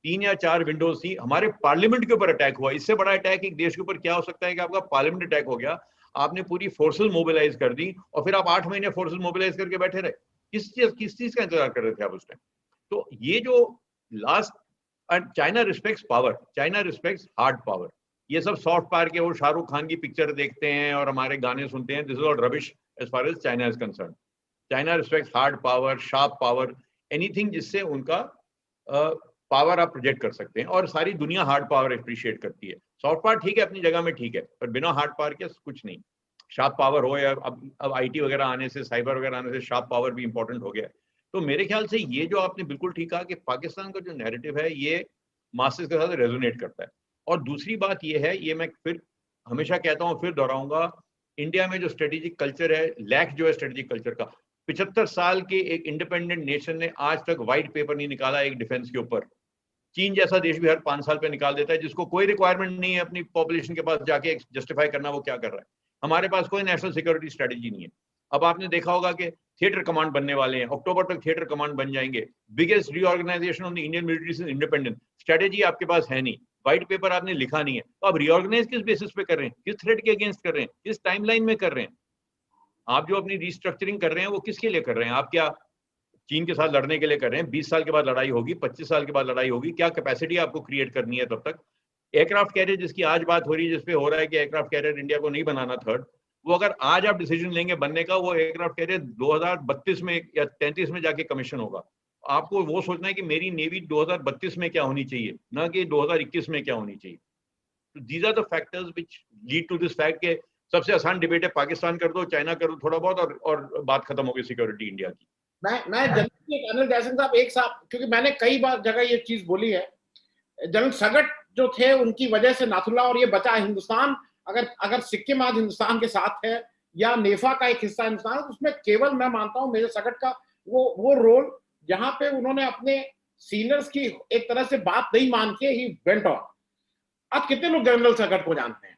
3 या 4 विंडोज थी, हमारे पार्लियामेंट के ऊपर अटैक हुआ। इससे बड़ा अटैक एक देश के ऊपर क्या हो सकता है कि आपका पार्लियामेंट अटैक हो गया, आपने पूरी फोर्सेस मोबिलाइज कर दी और फिर आप 8 महीने फोर्सेस मोबिलाइज करके बैठे रहे। किस चीज का इंतजार कर रहे थे आप उस टाइम? तो ये जो last, China respects power, China respects hard power. ये सब सॉफ्ट पावर के, वो शाहरुख खान की पिक्चर देखते हैं और हमारे गाने सुनते हैं, this is all rubbish as far as China is concern. China respects hard power, sharp power, anything जिससे उनका पावर आप प्रोजेक्ट कर सकते हैं। और सारी दुनिया हार्ड पावर अप्रिशिएट करती है। सॉफ्ट पावर ठीक है, अपनी जगह में ठीक है, पर बिना हार्ड पावर के कुछ नहीं। शार्प पावर हो या अब आईटी वगैरह आने से, साइबर वगैरह आने से शार्प पावर भी इंपॉर्टेंट हो गया है। तो मेरे ख्याल से ये जो आपने बिल्कुल ठीक कहा कि पाकिस्तान का जो नैरेटिव है ये मासेस के साथ रेजोनेट करता है। और दूसरी बात ये है, ये मैं फिर हमेशा कहता हूँ, फिर दोहराऊंगा, इंडिया में जो स्ट्रेटेजिक कल्चर है, लैक जो है स्ट्रेटेजिक कल्चर का। 75 साल के एक इंडिपेंडेंट नेशन ने आज तक व्हाइट पेपर नहीं निकाला एक डिफेंस के ऊपर। चीन जैसा देश भी हर 5 साल पे निकाल देता है, जिसको कोई रिक्वायरमेंट नहीं है अपनी पॉपुलेशन के पास जाके जस्टिफाई करना वो क्या कर रहा है। हमारे पास कोई नेशनल सिक्योरिटी स्ट्रेटेजी नहीं है। अब आपने देखा होगा कि थिएटर कमांड बनने वाले हैं, अक्टूबर तक थिएटर कमांड बन जाएंगे। Biggest reorganisation of the Indian military since independence. Strategy आपके पास है नहीं, व्हाइट पेपर आपने लिखा नहीं है, तो आप रीऑर्गेनाइज किस बेसिस पे कर रहे हैं, किस थ्रेट के अगेंस्ट कर रहे हैं, किस टाइमलाइन में कर रहे हैं? आप जो अपनी रिस्ट्रक्चरिंग कर रहे हैं वो किसके लिए कर रहे हैं? आप क्या चीन के साथ लड़ने के लिए कर रहे हैं? 20 साल के बाद लड़ाई होगी, 25 साल के बाद लड़ाई होगी, क्या कैपेसिटी आपको क्रिएट करनी है तब तक? एयरक्राफ्ट कैरियर जिसकी आज बात हो रही है, जिसपे हो रहा है कि एयरक्राफ्ट कैरियर इंडिया को नहीं बनाना थर्ड, वो अगर आज आप डिसीजन लेंगे बनने का, वो एयरक्राफ्ट कैरियर 2032 में या 33 में जाके कमीशन होगा। आपको वो सोचना है कि मेरी नेवी 2032 में क्या होनी चाहिए, ना कि 2021 में क्या होनी चाहिए। तो these are the factors which lead to this fact के सबसे आसान डिबेट है पाकिस्तान कर दो, चाइना कर दो थोड़ा बहुत, और बात खत्म हो गई सिक्योरिटी इंडिया की। मैं जनरल जयसिंह साहब एक साहब, क्योंकि मैंने कई बार जगह ये चीज बोली है, जनरल सगट जो थे उनकी वजह से नाथुल्ला और ये बचा। हिंदुस्तान अगर सिक्किम आज हिंदुस्तान के साथ है या नेफा का एक हिस्सा हिंदुस्तान, उसमें केवल मैं मानता हूं मेजर सगट का वो रोल, जहां पे उन्होंने अपने सीनियर्स की एक तरह से बात नहीं मान के ही वेंट ऑन। आज कितने लोग जनरल सगट को जानते हैं?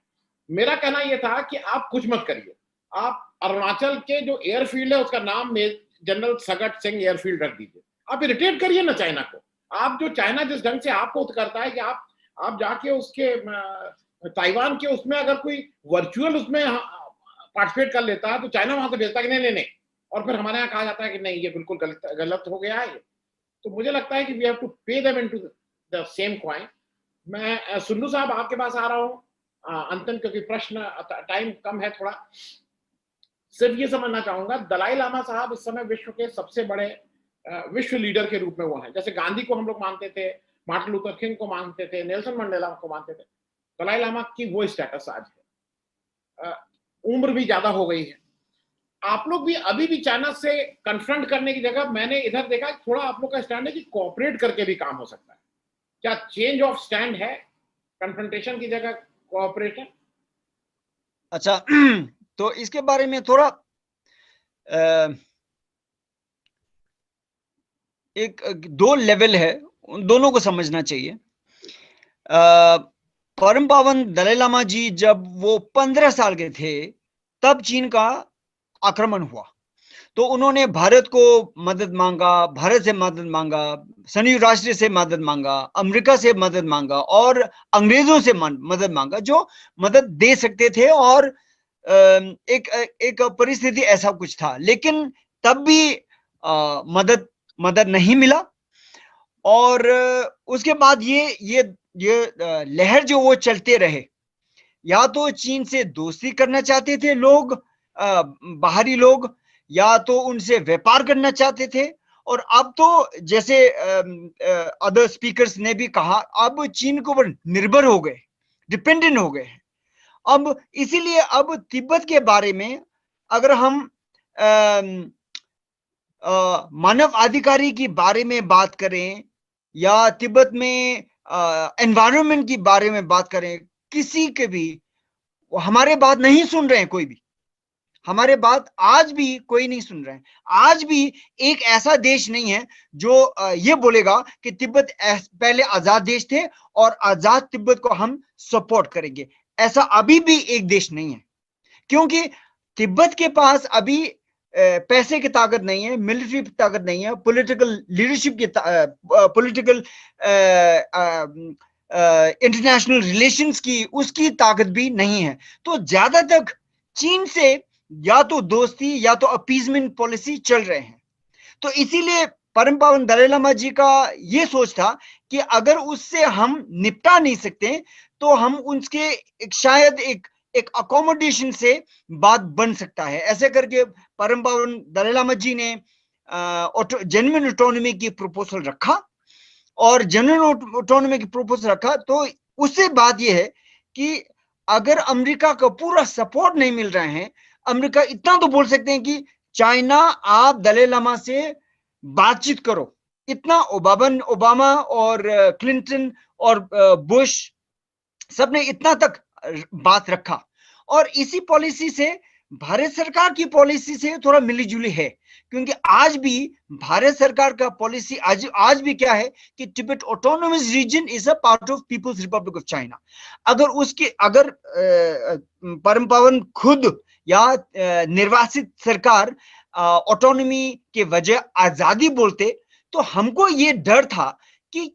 मेरा कहना यह था कि आप कुछ मत करिए, आप अरुणाचल के जो एयरफील्ड है उसका नाम जनरल सगट सिंह एयरफील्ड रख दीजिए। आप इरिटेट करिए ना चाइना को। आप जो चाइना जिस ढंग से आपको करता है कि आप जाके उसके ताइवान के उसमें अगर कोई वर्चुअल उसमें पार्टिसिपेट कर लेता है तो चाइना वहां से भेजता है कि नहीं, और फिर हमारे यहाँ कहा जाता है कि नहीं ये बिल्कुल गलत हो गया है। तो मुझे लगता है कि we have to pay them into the same coin. मैं सुन्नू साहब आपके पास आ रहा हूँ अंतिम, क्योंकि प्रश्न टाइम कम है थोड़ा। सिर्फ ये समझना चाहूंगा, दलाई लामा साहब इस समय विश्व के सबसे बड़े विश्व लीडर के रूप में वो हैं। जैसे गांधी को हम लोग मानते थे, मार्टिन लूथर किंग को मानते थे, नेल्सन मंडेला को मानते थे, दलाई लामा की वो स्टेटस आज है। उम्र भी ज्यादा हो गई है। आप लोग भी अभी भी चाइना से कन्फ्रंट करने की जगह, मैंने इधर देखा थोड़ा आप लोग का स्टैंड है कि कोऑपरेट करके भी काम हो सकता है। क्या चेंज ऑफ स्टैंड है, कन्फ्रंटेशन की जगह कोऑपरेशन? अच्छा, तो इसके बारे में थोड़ा एक 2 लेवल है, उन दोनों को समझना चाहिए। परम पावन दलाई लामा जी जब वो 15 साल के थे तब चीन का आक्रमण हुआ, तो उन्होंने भारत को मदद मांगा, भारत से मदद मांगा, संयुक्त राष्ट्र से मदद मांगा, अमेरिका से मदद मांगा और अंग्रेजों से मदद मांगा जो मदद दे सकते थे। और एक परिस्थिति ऐसा कुछ था, लेकिन तब भी मदद नहीं मिला। और उसके बाद ये लहर जो वो चलते रहे, या तो चीन से दोस्ती करना चाहते थे लोग, बाहरी लोग, या तो उनसे व्यापार करना चाहते थे। और अब तो जैसे अदर स्पीकर्स ने भी कहा, अब चीन के ऊपर निर्भर हो गए, डिपेंडेंट हो गए। अब इसीलिए अब तिब्बत के बारे में अगर हम मानव अधिकारी की बारे में बात करें या तिब्बत में एनवायरनमेंट की बारे में बात करें, किसी के भी हमारे बात नहीं सुन रहे हैं कोई भी। हमारे बात आज भी कोई नहीं सुन रहे हैं। आज भी एक ऐसा देश नहीं है जो ये बोलेगा कि तिब्बत पहले आजाद देश थे और आजाद तिब्बत को हम सपोर्ट करेंगे। ऐसा अभी भी एक देश नहीं है, क्योंकि तिब्बत के पास अभी पैसे की ताकत नहीं है, मिलिट्री की ताकत नहीं है, पॉलिटिकल लीडरशिप की पॉलिटिकल इंटरनेशनल रिलेशंस की उसकी ताकत भी नहीं है। तो ज्यादा तक चीन से या तो दोस्ती या तो अपीजमेंट पॉलिसी चल रहे हैं। तो इसीलिए परम पावन दलाई लामा जी का ये सोच था कि अगर उससे हम निपटा नहीं सकते तो हम उसके शायद एक अकोमोडेशन से बात बन सकता है। ऐसे करके परम पावन दलाई लामा जी ने जेन्युइन ऑटोनॉमी की प्रपोजल रखा, और जेन्युइन ऑटोनॉमी की प्रपोजल रखा तो उससे बात यह है कि अगर अमेरिका का पूरा सपोर्ट नहीं मिल रहा है, अमेरिका इतना तो बोल सकते हैं कि चाइना आप दलाई लामा से बातचीत करो। इतना ओबामा और क्लिंटन और बुश सबने इतना तक बात रखा, और इसी पॉलिसी से भारत सरकार की पॉलिसी से थोड़ा मिली जुली है, क्योंकि आज भी भारत सरकार का पॉलिसी आज भी क्या है कि Tibet autonomous region is a part of people's republic of China. अगर परम पावन खुद या निर्वासित सरकार ऑटोनॉमी के वजह आजादी बोलते तो हमको ये डर था कि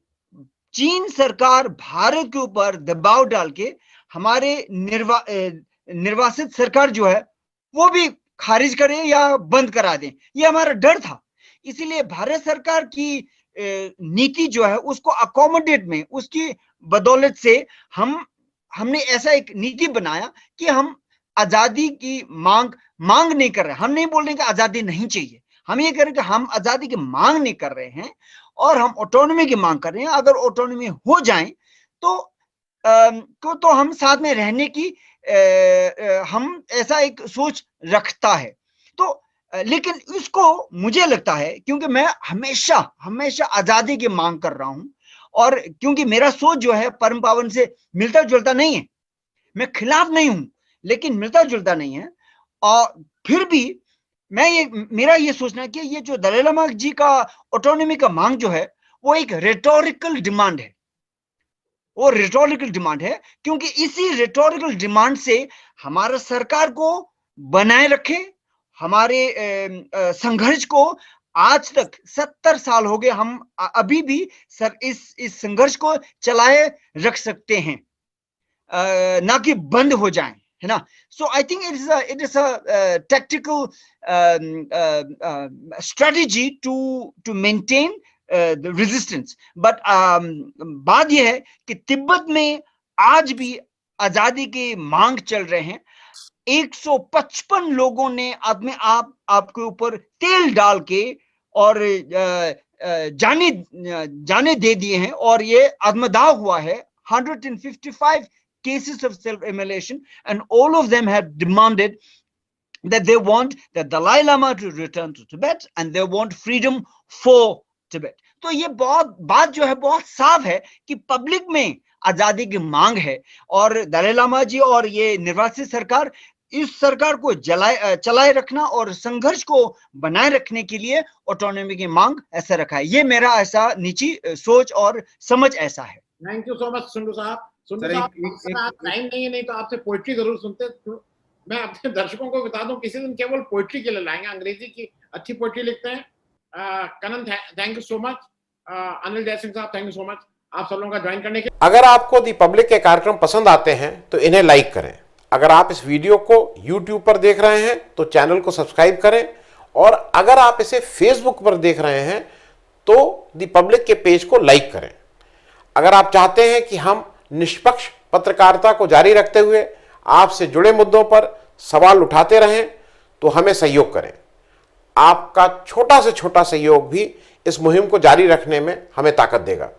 चीन सरकार भारत के ऊपर दबाव डाल के हमारे निर्वासित सरकार जो है वो भी खारिज करे या बंद करा दें, ये हमारा डर था। इसीलिए भारत सरकार की नीति जो है उसको अकोमोडेट में उसकी बदौलत से हमने ऐसा एक नीति बनाया कि हम आजादी की मांग नहीं कर रहे। हम नहीं बोल रहे कि आजादी नहीं चाहिए, हम ये कह रहे हैं कि हम आजादी की मांग नहीं कर रहे हैं और हम ऑटोनॉमी की मांग कर रहे हैं। अगर ऑटोनॉमी हो जाए तो हम साथ में रहने की हम ऐसा एक सोच रखता है। तो लेकिन इसको मुझे लगता है, क्योंकि मैं हमेशा आजादी की मांग कर रहा हूं, और क्योंकि मेरा सोच जो है परम पावन से मिलता जुलता नहीं है, मैं खिलाफ नहीं हूं लेकिन मिलता जुलता नहीं है, और फिर भी मेरा ये सोचना है कि ये जो दलाई लामा जी का ऑटोनॉमी का मांग जो है वो एक रेटोरिकल डिमांड है, वो रेटोरिकल डिमांड है, क्योंकि इसी रेटोरिकल डिमांड से हमारा सरकार को बनाए रखे, हमारे संघर्ष को आज तक 70 साल हो गए, हम अभी भी इस संघर्ष को चलाए रख सकते हैं, ना कि बंद हो जाए, है ना। So I think it is a tactical strategy to maintain the resistance, but बात यह है कि तिब्बत में आज भी आजादी की मांग चल रहे हैं। 155 लोगों ने आपके ऊपर तेल डाल के और जाने दे दिए हैं, और ये आत्मदाह हुआ है। 155 cases of self-immolation, and all of them have demanded that they want the Dalai Lama to return to Tibet and they want freedom for Tibet. तो ये बात जो है बहुत साफ है कि पब्लिक में आजादी की मांग है, और दलाई लामा जी और ये निर्वासित सरकार इस सरकार को चलाए रखना और संघर्ष को बनाए रखने के लिए ऑटोनॉमी की मांग ऐसा रखा है। ये मेरा ऐसा निजी सोच और समझ ऐसा है। थैंक यू सो मच सुंदू साहब। टाइम नहीं तो आपसे पोइट्री जरूर सुनते। मैं अपने दर्शकों को बता दूं, किसी दिन केवल पोइट्री के लिए लाएंगे, अंग्रेजी की अच्छी पोइट्री लिखते हैं। Kannan thank you so much, Anil Jai Singh साहब थैंक यू सो मच आप सब लोगों का ज्वाइन करने के। अगर आपको दी पब्लिक के कार्यक्रम पसंद आते हैं तो इन्हें लाइक करें। अगर आप इस वीडियो को YouTube पर देख रहे हैं तो चैनल को सब्सक्राइब करें, और अगर आप इसे Facebook पर देख रहे हैं तो दी पब्लिक के पेज को लाइक करें। अगर आप चाहते हैं कि हम निष्पक्ष पत्रकारिता को जारी रखते हुए आपसे जुड़े मुद्दों पर सवाल उठाते रहें तो हमें सहयोग करें। आपका छोटा से छोटा सहयोग भी इस मुहिम को जारी रखने में हमें ताकत देगा।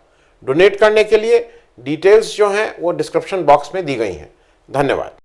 डोनेट करने के लिए डिटेल्स जो हैं वो डिस्क्रिप्शन बॉक्स में दी गई हैं। धन्यवाद।